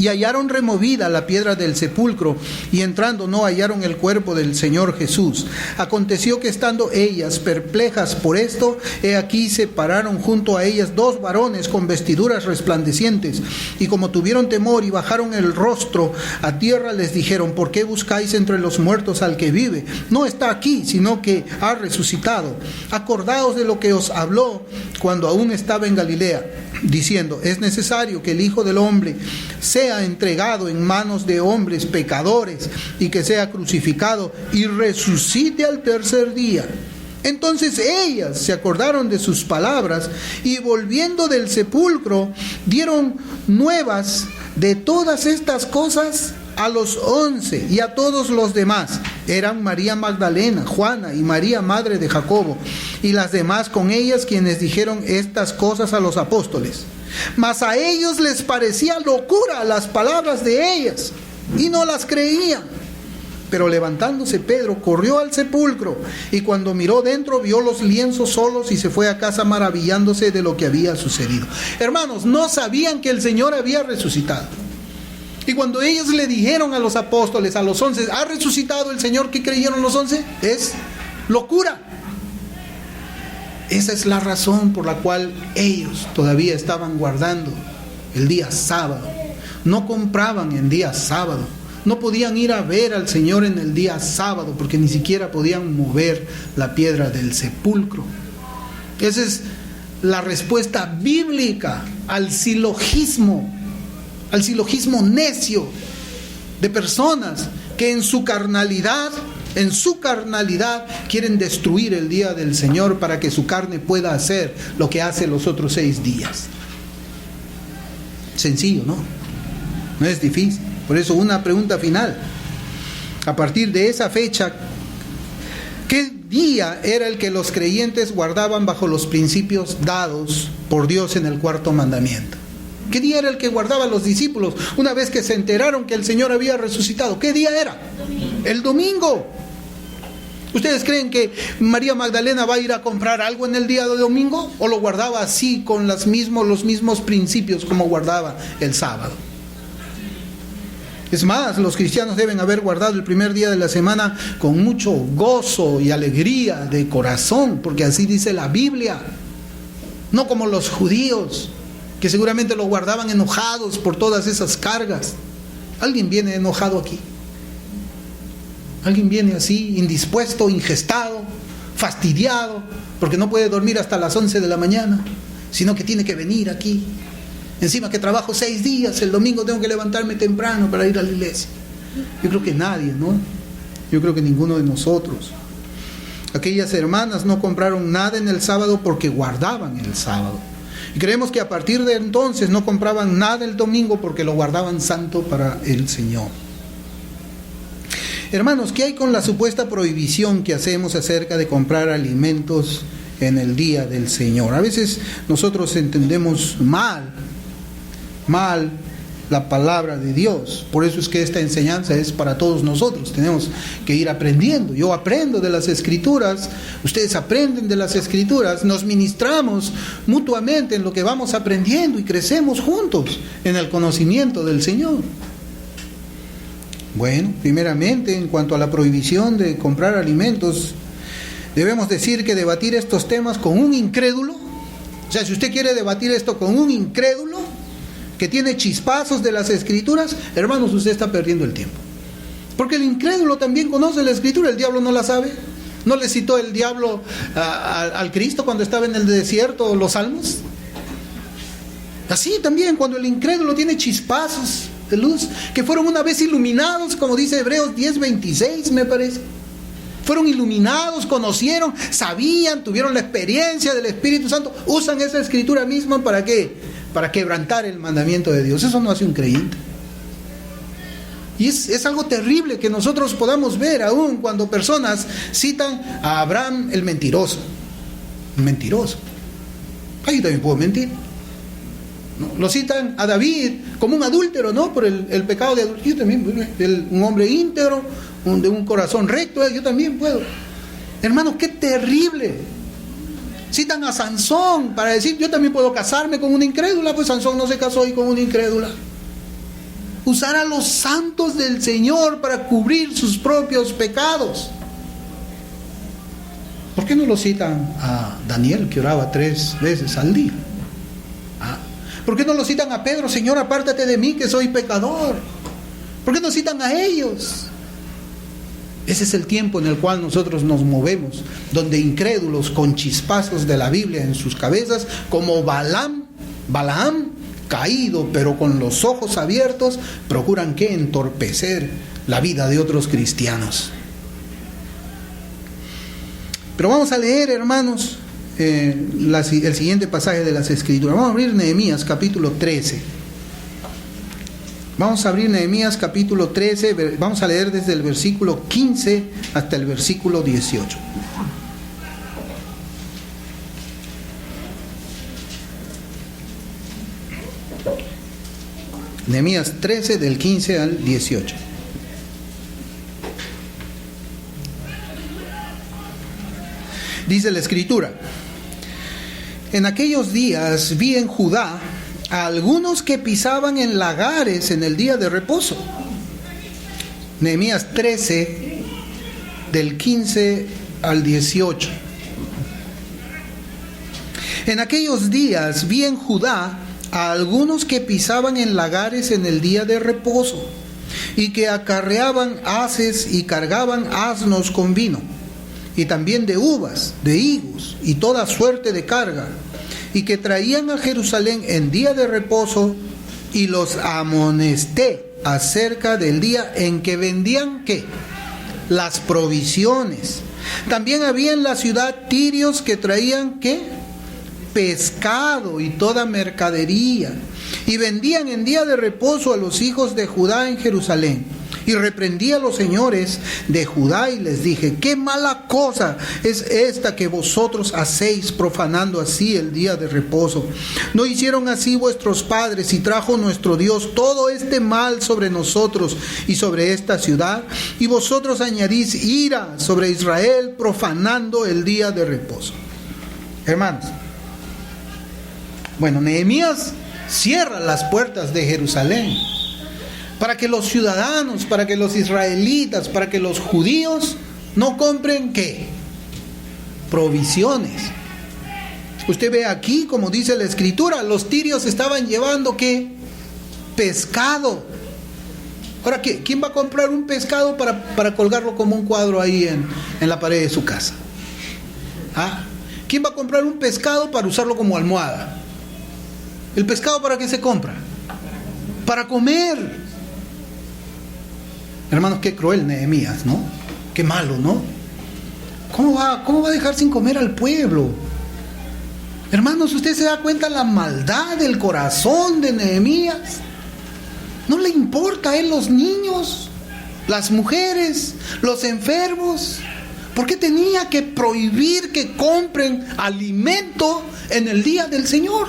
Y hallaron removida la piedra del sepulcro, y entrando no hallaron el cuerpo del Señor Jesús. Aconteció que estando ellas perplejas por esto, he aquí se pararon junto a ellas 2 varones con vestiduras resplandecientes, y como tuvieron temor y bajaron el rostro a tierra, les dijeron: ¿por qué buscáis entre los muertos al que vive? No está aquí, sino que ha resucitado. Acordaos de lo que os habló cuando aún estaba en Galilea, diciendo: es necesario que el Hijo del Hombre sea entregado en manos de hombres pecadores, y que sea crucificado y resucite al tercer día. Entonces ellas se acordaron de sus palabras, y volviendo del sepulcro dieron nuevas de todas estas cosas a los 11 y a todos los demás. Eran María Magdalena, Juana y María, madre de Jacobo, y las demás con ellas, quienes dijeron estas cosas a los apóstoles. Mas a ellos les parecía locura las palabras de ellas, y no las creían. Pero levantándose Pedro, corrió al sepulcro, y cuando miró dentro, vio los lienzos solos, y se fue a casa maravillándose de lo que había sucedido. Hermanos, no sabían que el Señor había resucitado. Y cuando ellos le dijeron a los apóstoles, a los 11, ¿ha resucitado el Señor? ¿Qué creyeron los 11? Es locura. Esa es la razón por la cual ellos todavía estaban guardando el día sábado. No compraban en día sábado, no podían ir a ver al Señor en el día sábado porque ni siquiera podían mover la piedra del sepulcro. Esa es la respuesta bíblica al silogismo necio de personas que en su carnalidad quieren destruir el día del Señor para que su carne pueda hacer lo que hace los otros 6 días. Sencillo, ¿no? No es difícil. Por eso, una pregunta final. A partir de esa fecha, ¿qué día era el que los creyentes guardaban bajo los principios dados por Dios en el 4º mandamiento? ¿Qué día era el que guardaban los discípulos una vez que se enteraron que el Señor había resucitado? ¿Qué día era? El domingo. ¿Ustedes creen que María Magdalena va a ir a comprar algo en el día de domingo? ¿O lo guardaba así con los mismos principios como guardaba el sábado? Es más, los cristianos deben haber guardado el primer día de la semana con mucho gozo y alegría de corazón, porque así dice la Biblia. No como los judíos, que seguramente lo guardaban enojados por todas esas cargas. ¿Alguien viene enojado aquí? ¿Alguien viene así, indispuesto, ingestado, fastidiado, porque no puede dormir hasta las 11 de la mañana, sino que tiene que venir aquí? Encima que trabajo 6 días, el domingo tengo que levantarme temprano para ir a la iglesia. Yo creo que nadie, ¿no? Yo creo que ninguno de nosotros. Aquellas hermanas no compraron nada en el sábado porque guardaban el sábado. Y creemos que a partir de entonces no compraban nada el domingo porque lo guardaban santo para el Señor. Hermanos, ¿qué hay con la supuesta prohibición que hacemos acerca de comprar alimentos en el día del Señor? A veces nosotros entendemos mal la palabra de Dios. Por eso es que esta enseñanza es para todos nosotros. Tenemos que ir aprendiendo. Yo aprendo de las Escrituras, ustedes aprenden de las Escrituras, nos ministramos mutuamente en lo que vamos aprendiendo y crecemos juntos en el conocimiento del Señor. Bueno, primeramente, en cuanto a la prohibición de comprar alimentos, debemos decir que debatir estos temas con un incrédulo, o sea, si usted quiere debatir esto con un incrédulo que tiene chispazos de las Escrituras, hermanos, usted está perdiendo el tiempo. Porque el incrédulo también conoce la Escritura, el diablo no la sabe. ¿No le citó el diablo al Cristo cuando estaba en el desierto los salmos? Así también, cuando el incrédulo tiene chispazos de luz, que fueron una vez iluminados, como dice Hebreos 10:26, me parece. Fueron iluminados, conocieron, sabían, tuvieron la experiencia del Espíritu Santo, usan esa Escritura misma ¿para qué? Para quebrantar el mandamiento de Dios. Eso no hace un creyente. Y es algo terrible que nosotros podamos ver aún cuando personas citan a Abraham el mentiroso. El mentiroso. Yo también puedo mentir. ¿No? Lo citan a David como un adúltero, ¿no? Por el pecado de adulterio. Yo también, un hombre íntegro, de un corazón recto, yo también puedo. Hermanos, qué terrible. Citan a Sansón para decir, yo también puedo casarme con una incrédula, pues Sansón no se casó y con una incrédula. Usar a los santos del Señor para cubrir sus propios pecados. ¿Por qué no lo citan a Daniel, que oraba 3 veces al día? ¿Por qué no lo citan a Pedro? Señor, apártate de mí que soy pecador. ¿Por qué no citan a ellos? Ese es el tiempo en el cual nosotros nos movemos, donde incrédulos con chispazos de la Biblia en sus cabezas, como Balaam, caído pero con los ojos abiertos, procuran ¿qué? Entorpecer la vida de otros cristianos. Pero vamos a leer, hermanos, el siguiente pasaje de las Escrituras. Vamos a abrir Nehemías capítulo 13. Vamos a abrir Nehemías capítulo 13, vamos a leer desde el versículo 15 hasta el versículo 18. Nehemías 13 del 15 al 18. Dice la Escritura: en aquellos días vi en Judá a algunos que pisaban en lagares en el día de reposo. Nehemías 13 del 15 al 18. En aquellos días vi en Judá a algunos que pisaban en lagares en el día de reposo, y que acarreaban haces y cargaban asnos con vino, y también de uvas, de higos y toda suerte de carga, y que traían a Jerusalén en día de reposo, y los amonesté acerca del día en que vendían ¿qué? Las provisiones. También había en la ciudad tirios que traían ¿qué? Pescado y toda mercadería, y vendían en día de reposo a los hijos de Judá en Jerusalén. Y reprendí a los señores de Judá y les dije: qué mala cosa es esta que vosotros hacéis, profanando así el día de reposo. ¿No hicieron así vuestros padres, y trajo nuestro Dios todo este mal sobre nosotros y sobre esta ciudad? Y vosotros añadís ira sobre Israel, profanando el día de reposo. Hermanos, bueno, Nehemías cierra las puertas de Jerusalén para que los ciudadanos, para que los israelitas, para que los judíos no compren ¿qué? Provisiones. Usted ve aquí, como dice la escritura, los tirios estaban llevando ¿qué? Pescado. Ahora, ¿quién va a comprar un pescado para colgarlo como un cuadro ahí en la pared de su casa? ¿Ah? ¿Quién va a comprar un pescado para usarlo como almohada? ¿El pescado para qué se compra? Para comer. Hermanos, qué cruel Nehemías, ¿no? Qué malo, ¿no? ¿Cómo va a dejar sin comer al pueblo? Hermanos, ¿usted se da cuenta la maldad del corazón de Nehemías? No le importa a él los niños, las mujeres, los enfermos. ¿Por qué tenía que prohibir que compren alimento en el día del Señor?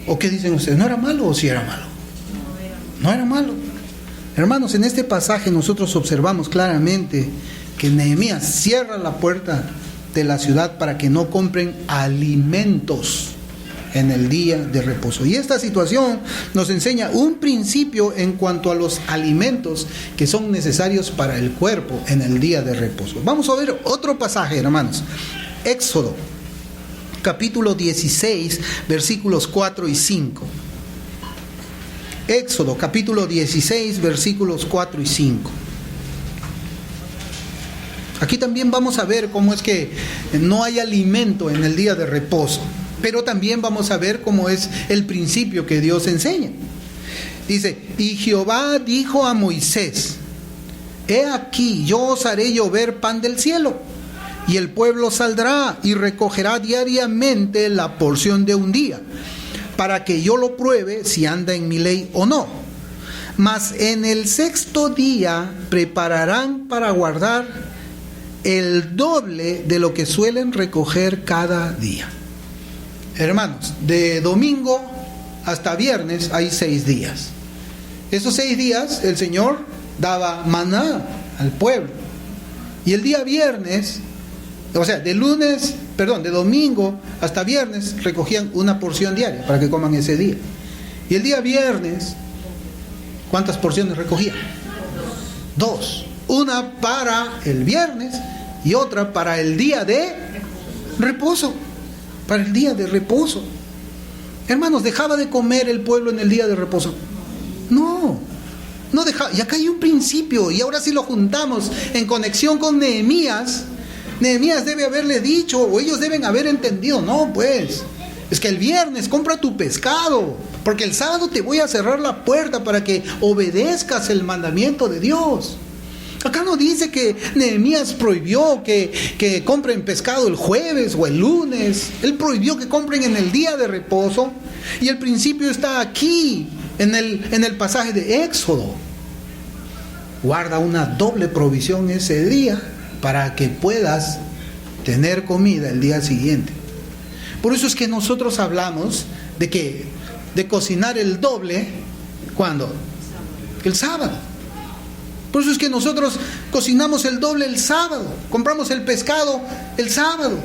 ¿O qué dicen ustedes? ¿No era malo o sí era malo? No era malo. Hermanos, en este pasaje nosotros observamos claramente que Nehemías cierra la puerta de la ciudad para que no compren alimentos en el día de reposo. Y esta situación nos enseña un principio en cuanto a los alimentos que son necesarios para el cuerpo en el día de reposo. Vamos a ver otro pasaje, hermanos. Éxodo, capítulo 16, versículos 4 y 5. Éxodo, capítulo 16, versículos 4 y 5. Aquí también vamos a ver cómo es que no hay alimento en el día de reposo, pero también vamos a ver cómo es el principio que Dios enseña. Dice: y Jehová dijo a Moisés: he aquí, yo os haré llover pan del cielo, y el pueblo saldrá y recogerá diariamente la porción de un día, para que yo lo pruebe si anda en mi ley o no. Mas en el sexto día prepararán para guardar el doble de lo que suelen recoger cada día. Hermanos, de domingo hasta viernes hay 6 días. Esos 6 días el Señor daba maná al pueblo. Y el día viernes, o sea, de domingo hasta viernes recogían una porción diaria para que coman ese día. Y el día viernes, ¿cuántas porciones recogían? 2. Una para el viernes y otra para el día de reposo. Para el día de reposo. Hermanos, ¿dejaba de comer el pueblo en el día de reposo? No dejaba. Y acá hay un principio, y ahora sí lo juntamos en conexión con Nehemías. Nehemías debe haberle dicho, o ellos deben haber entendido: no, pues, es que el viernes compra tu pescado, porque el sábado te voy a cerrar la puerta para que obedezcas el mandamiento de Dios. Acá no dice que Nehemías prohibió que compren pescado el jueves o el lunes. Él prohibió que compren en el día de reposo. Y el principio está aquí, en el pasaje de Éxodo. Guarda una doble provisión ese día para que puedas tener comida el día siguiente. Por eso es que nosotros hablamos de cocinar el doble, ¿cuándo? El sábado. Por eso es que nosotros cocinamos el doble el sábado. Compramos el pescado el sábado,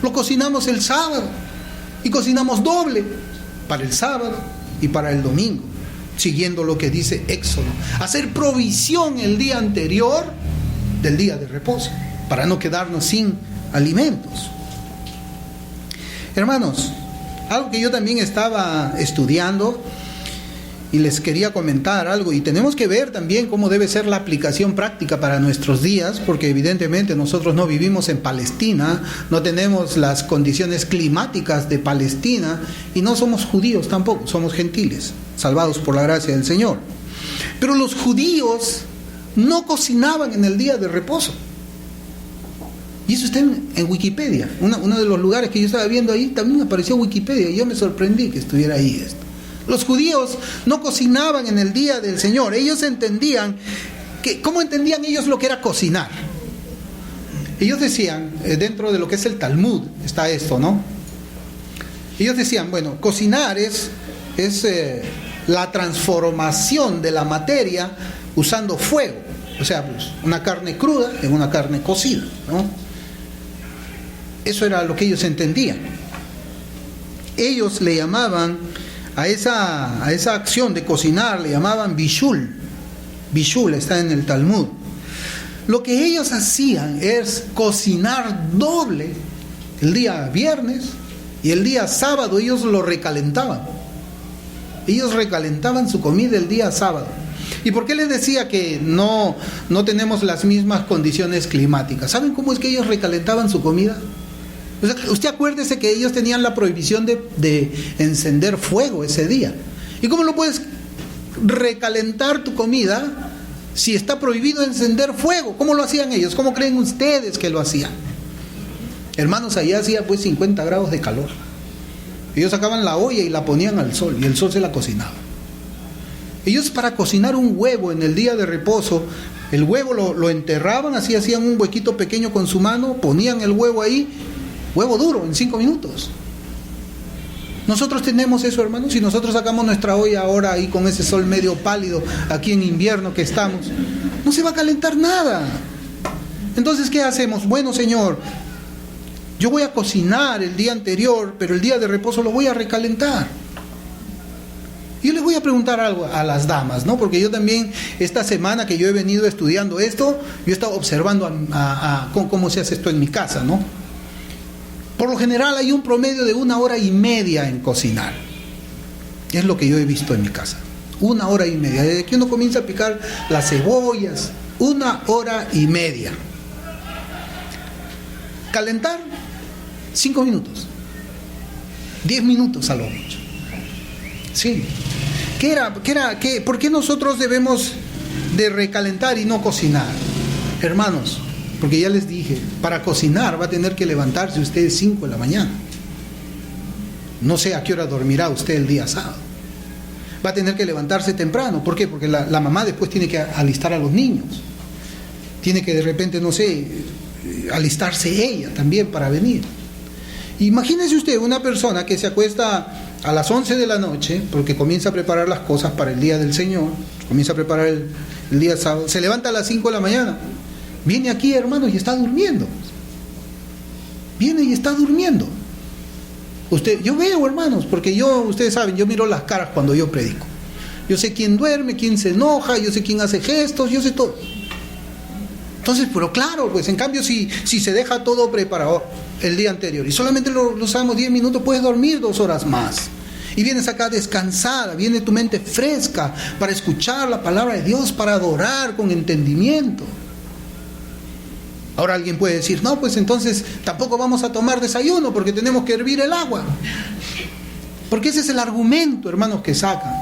lo cocinamos el sábado y cocinamos doble para el sábado y para el domingo, siguiendo lo que dice Éxodo: hacer provisión el día anterior del día de reposo, para no quedarnos sin alimentos. Hermanos, algo que yo también estaba estudiando y les quería comentar algo, y tenemos que ver también cómo debe ser la aplicación práctica para nuestros días, porque evidentemente nosotros no vivimos en Palestina, no tenemos las condiciones climáticas de Palestina, y no somos judíos tampoco, somos gentiles, salvados por la gracia del Señor. Pero los judíos no cocinaban en el día de reposo. Y eso está en Wikipedia. Uno de los lugares que yo estaba viendo ahí también apareció Wikipedia, y yo me sorprendí que estuviera ahí esto. Los judíos no cocinaban en el día del Señor. Ellos entendían ¿cómo entendían ellos lo que era cocinar? Ellos decían, dentro de lo que es el Talmud está esto, ¿no? Ellos decían, bueno, cocinar es la transformación de la materia usando fuego. O sea, pues, una carne cruda en una carne cocida, ¿no? Eso era lo que ellos entendían. Ellos le llamaban a esa acción de cocinar, le llamaban bishul. Bishul está en el Talmud. Lo que ellos hacían es cocinar doble el día viernes, y el día sábado ellos lo recalentaban. Ellos recalentaban su comida el día sábado. ¿Y por qué les decía que no tenemos las mismas condiciones climáticas? ¿Saben cómo es que ellos recalentaban su comida? O sea, usted acuérdese que ellos tenían la prohibición de encender fuego ese día. ¿Y cómo lo puedes recalentar tu comida si está prohibido encender fuego? ¿Cómo lo hacían ellos? ¿Cómo creen ustedes que lo hacían? Hermanos, allá hacía pues 50 grados de calor. Ellos sacaban la olla y la ponían al sol, y el sol se la cocinaba. Ellos, para cocinar un huevo en el día de reposo, el huevo lo enterraban, así hacían un huequito pequeño con su mano, ponían el huevo ahí, huevo duro, en 5 minutos. Nosotros tenemos eso, hermanos. Si nosotros sacamos nuestra olla ahora ahí con ese sol medio pálido, aquí en invierno que estamos, no se va a calentar nada. Entonces, ¿qué hacemos? Bueno, Señor, yo voy a cocinar el día anterior, pero el día de reposo lo voy a recalentar. Yo les voy a preguntar algo a las damas, ¿no? Porque yo también, esta semana que yo he venido estudiando esto, yo he estado observando cómo se hace esto en mi casa, ¿no? Por lo general hay un promedio de 1 hora y media en cocinar. Es lo que yo he visto en mi casa. 1 hora y media. Desde que uno comienza a picar las cebollas, 1 hora y media. Calentar, 5 minutos. 10 minutos a lo mucho. Sí. ¿Por qué nosotros debemos de recalentar y no cocinar? Hermanos, porque ya les dije, para cocinar va a tener que levantarse usted 5 de la mañana. No sé a qué hora dormirá usted el día sábado. Va a tener que levantarse temprano. ¿Por qué? Porque la mamá después tiene que alistar a los niños. Tiene que de repente, no sé, alistarse ella también para venir. Imagínese usted una persona que se acuesta a las 11 de la noche, porque comienza a preparar las cosas para el día del Señor, comienza a preparar el día sábado, se levanta a las 5 de la mañana, viene aquí, hermanos, y está durmiendo. Viene y está durmiendo. Yo veo, hermanos, porque ustedes saben, yo miro las caras cuando yo predico. Yo sé quién duerme, quién se enoja, yo sé quién hace gestos, yo sé todo. Entonces, pero claro, pues en cambio si se deja todo preparado el día anterior y solamente lo usamos 10 minutos, puedes dormir 2 horas más. Y vienes acá descansada, viene tu mente fresca para escuchar la palabra de Dios, para adorar con entendimiento. Ahora alguien puede decir, no, pues entonces tampoco vamos a tomar desayuno porque tenemos que hervir el agua. Porque ese es el argumento, hermanos, que sacan.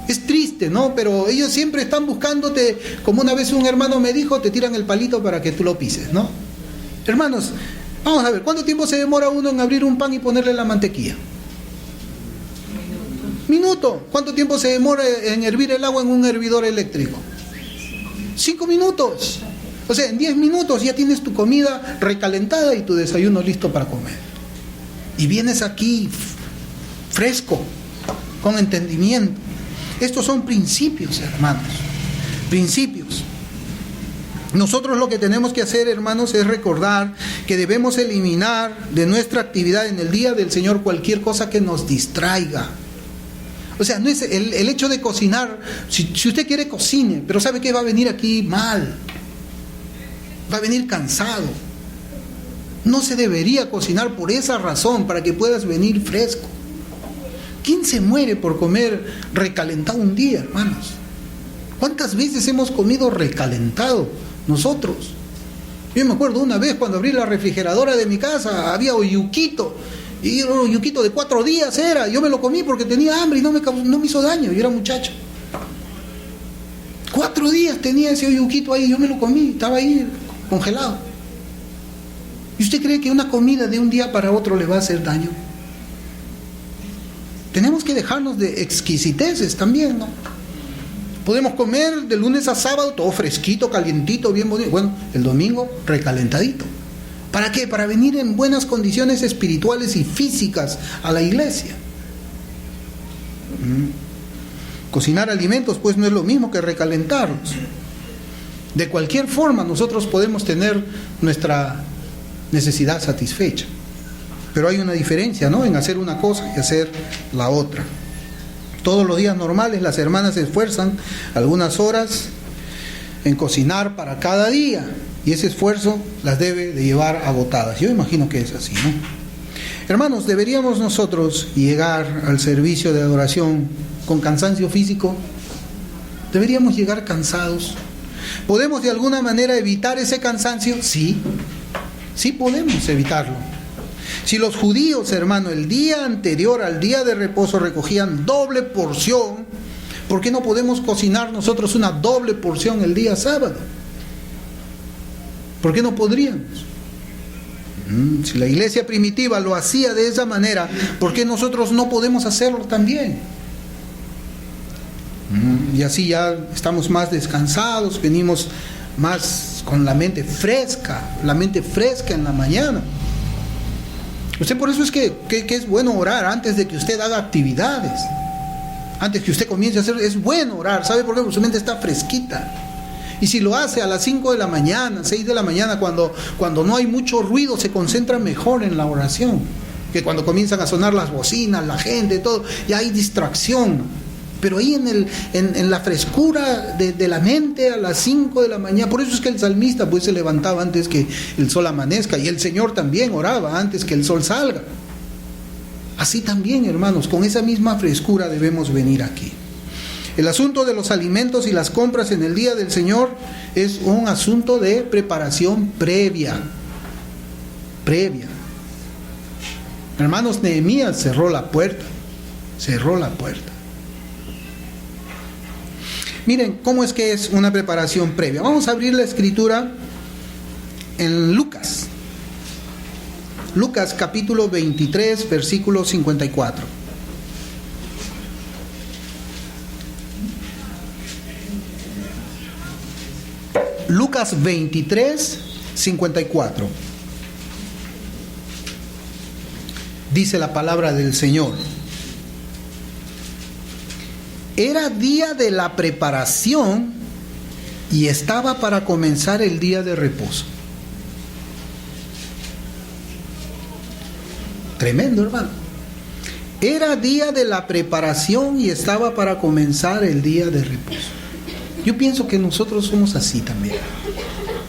Es triste, ¿no? Pero ellos siempre están buscándote, como una vez un hermano me dijo, te tiran el palito para que tú lo pises, ¿no? Hermanos, vamos a ver, ¿cuánto tiempo se demora uno en abrir un pan y ponerle la mantequilla? Minuto. ¿Cuánto tiempo se demora en hervir el agua en un hervidor eléctrico? 5 minutos. O sea, en 10 minutos ya tienes tu comida recalentada y tu desayuno listo para comer. Y vienes aquí fresco, con entendimiento. Estos son principios, hermanos. Principios. Nosotros lo que tenemos que hacer, hermanos, es recordar que debemos eliminar de nuestra actividad en el día del Señor cualquier cosa que nos distraiga. O sea, no es el hecho de cocinar. Si usted quiere, cocine, pero ¿sabe qué? Va a venir aquí mal. Va a venir cansado. No se debería cocinar por esa razón, para que puedas venir fresco. ¿Quién se muere por comer recalentado un día, hermanos? ¿Cuántas veces hemos comido recalentado nosotros? Yo me acuerdo una vez cuando abrí la refrigeradora de mi casa, había oyuquito, y un oyuquito de 4 días era. Yo me lo comí porque tenía hambre y no me hizo daño, yo era muchacho. 4 días tenía ese oyuquito ahí, yo me lo comí, estaba ahí congelado. ¿Y usted cree que una comida de un día para otro le va a hacer daño? Tenemos que dejarnos de exquisiteces también, ¿no? Podemos comer de lunes a sábado todo fresquito, calientito, bien bonito. Bueno, el domingo recalentadito. ¿Para qué? Para venir en buenas condiciones espirituales y físicas a la iglesia. Cocinar alimentos pues no es lo mismo que recalentarlos. De cualquier forma nosotros podemos tener nuestra necesidad satisfecha. Pero hay una diferencia, ¿no?, en hacer una cosa y hacer la otra. Todos los días normales las hermanas se esfuerzan algunas horas en cocinar para cada día, y ese esfuerzo las debe de llevar agotadas. Yo imagino que es así, ¿no? Hermanos, ¿deberíamos nosotros llegar al servicio de adoración con cansancio físico? ¿Deberíamos llegar cansados? ¿Podemos de alguna manera evitar ese cansancio? Sí, sí podemos evitarlo. Si los judíos, hermano, el día anterior al día de reposo recogían doble porción, ¿por qué no podemos cocinar nosotros una doble porción el día sábado? ¿Por qué no podríamos? Si la iglesia primitiva lo hacía de esa manera, ¿por qué nosotros no podemos hacerlo también? Y así ya estamos más descansados, venimos más con la mente fresca en la mañana. Usted, por eso es que es bueno orar antes de que usted haga actividades. Antes que usted comience a hacer, es bueno orar. ¿Sabe por qué? Porque su mente está fresquita. Y si lo hace a las 5 de la mañana, 6 de la mañana, cuando no hay mucho ruido, se concentra mejor en la oración. Que cuando comienzan a sonar las bocinas, la gente, todo, ya hay distracción. Pero ahí en la frescura de la mente a las 5 de la mañana, por eso es que el salmista pues se levantaba antes que el sol amanezca, y el Señor también oraba antes que el sol salga. Así también, hermanos, con esa misma frescura debemos venir aquí. El asunto de los alimentos y las compras en el día del Señor es un asunto de preparación previa. Hermanos, Nehemías cerró la puerta. Miren cómo es que es una preparación previa. Vamos a abrir la escritura en Lucas. Lucas capítulo 23, versículo 54. Lucas 23, 54. Dice la palabra del Señor. Era día de la preparación y estaba para comenzar el día de reposo. Tremendo, hermano. Era día de la preparación y estaba para comenzar el día de reposo. Yo pienso que nosotros somos así también.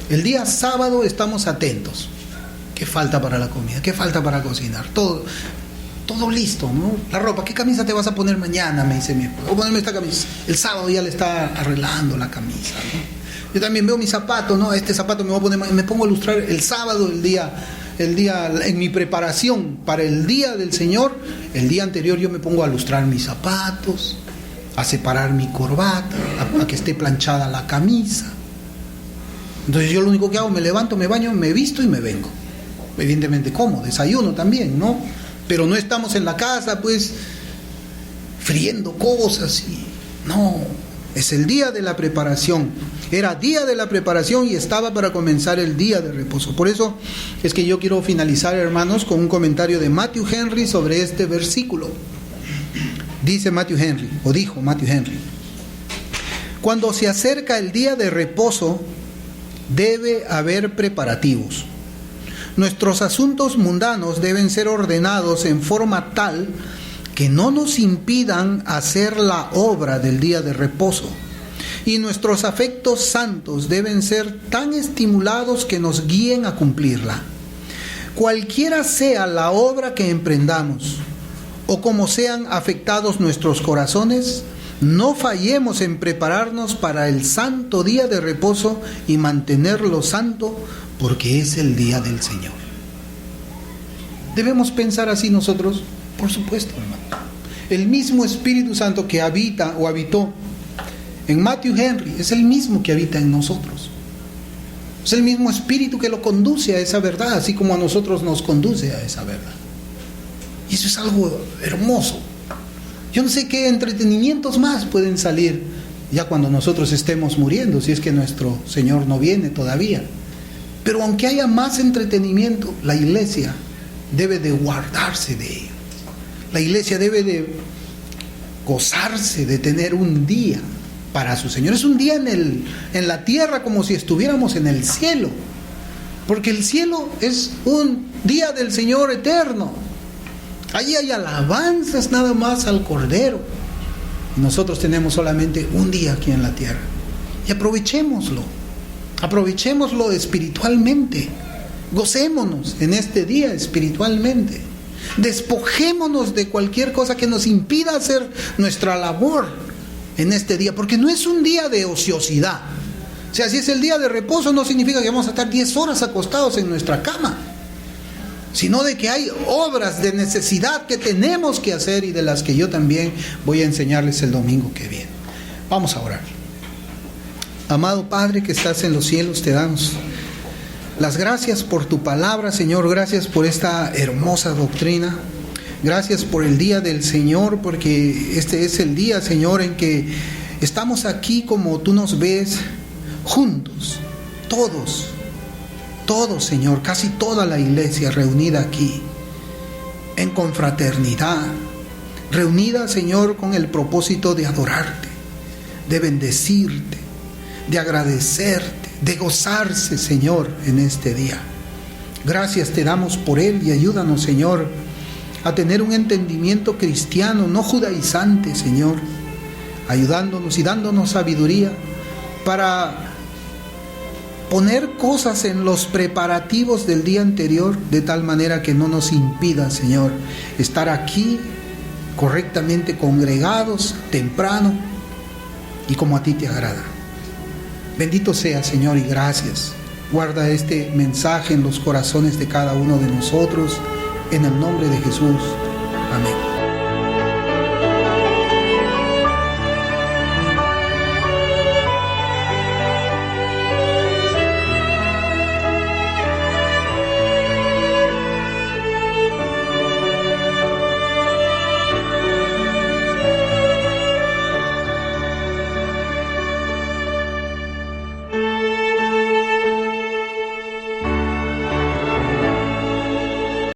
El día sábado estamos atentos. ¿Qué falta para la comida? ¿Qué falta para cocinar? Todo listo, ¿no? La ropa, ¿qué camisa te vas a poner mañana? Me dice mi esposa. Voy a ponerme esta camisa. El sábado ya le está arreglando la camisa, ¿no? Yo también veo mi zapato, ¿no? Este zapato me voy a poner, me pongo a ilustrar el sábado, el día en mi preparación para el día del Señor. El día anterior yo me pongo a ilustrar mis zapatos, a separar mi corbata, a que esté planchada la camisa. Entonces yo lo único que hago, me levanto, me baño, me visto y me vengo. Evidentemente como, desayuno también, ¿no? Pero no estamos en la casa pues friendo cosas y no, es el día de la preparación. Era día de la preparación y estaba para comenzar el día de reposo. Por eso es que yo quiero finalizar, hermanos, con un comentario de Matthew Henry sobre este versículo. Dijo Matthew Henry: cuando se acerca el día de reposo, debe haber preparativos. Nuestros asuntos mundanos deben ser ordenados en forma tal que no nos impidan hacer la obra del día de reposo. Y nuestros afectos santos deben ser tan estimulados que nos guíen a cumplirla. Cualquiera sea la obra que emprendamos, o como sean afectados nuestros corazones, no fallemos en prepararnos para el santo día de reposo y mantenerlo santo, porque es el día del Señor. ¿Debemos pensar así nosotros? Por supuesto, hermano. El mismo Espíritu Santo que habita o habitó en Matthew Henry es el mismo que habita en nosotros. Es el mismo Espíritu que lo conduce a esa verdad, así como a nosotros nos conduce a esa verdad. Y eso es algo hermoso. Yo no sé qué entretenimientos más pueden salir ya cuando nosotros estemos muriendo, si es que nuestro Señor no viene todavía. Pero aunque haya más entretenimiento, la iglesia debe de guardarse de ello. La iglesia debe de gozarse de tener un día para su Señor. Es un día en la tierra como si estuviéramos en el cielo, porque el cielo es un día del Señor eterno. Allí hay alabanzas nada más al Cordero. Y nosotros tenemos solamente un día aquí en la tierra. Y aprovechémoslo espiritualmente. Gocémonos en este día espiritualmente. Despojémonos de cualquier cosa que nos impida hacer nuestra labor en este día, porque no es un día de ociosidad. O sea, si es el día de reposo, no significa que vamos a estar 10 horas acostados en nuestra cama, sino de que hay obras de necesidad que tenemos que hacer y de las que yo también voy a enseñarles el domingo que viene. Vamos a orar. Amado Padre que estás en los cielos, te damos las gracias por tu palabra, Señor. Gracias por esta hermosa doctrina. Gracias por el día del Señor, porque este es el día, Señor, en que estamos aquí como tú nos ves, juntos, todos, Señor, casi toda la iglesia reunida aquí, en confraternidad, reunida, Señor, con el propósito de adorarte, de bendecirte, de agradecerte, de gozarse, Señor, en este día. Gracias te damos por él y ayúdanos, Señor, a tener un entendimiento cristiano, no judaizante, Señor, ayudándonos y dándonos sabiduría para poner cosas en los preparativos del día anterior, de tal manera que no nos impida, Señor, estar aquí correctamente congregados, temprano y como a ti te agrada. Bendito sea, Señor, y gracias. Guarda este mensaje en los corazones de cada uno de nosotros, en el nombre de Jesús. Amén.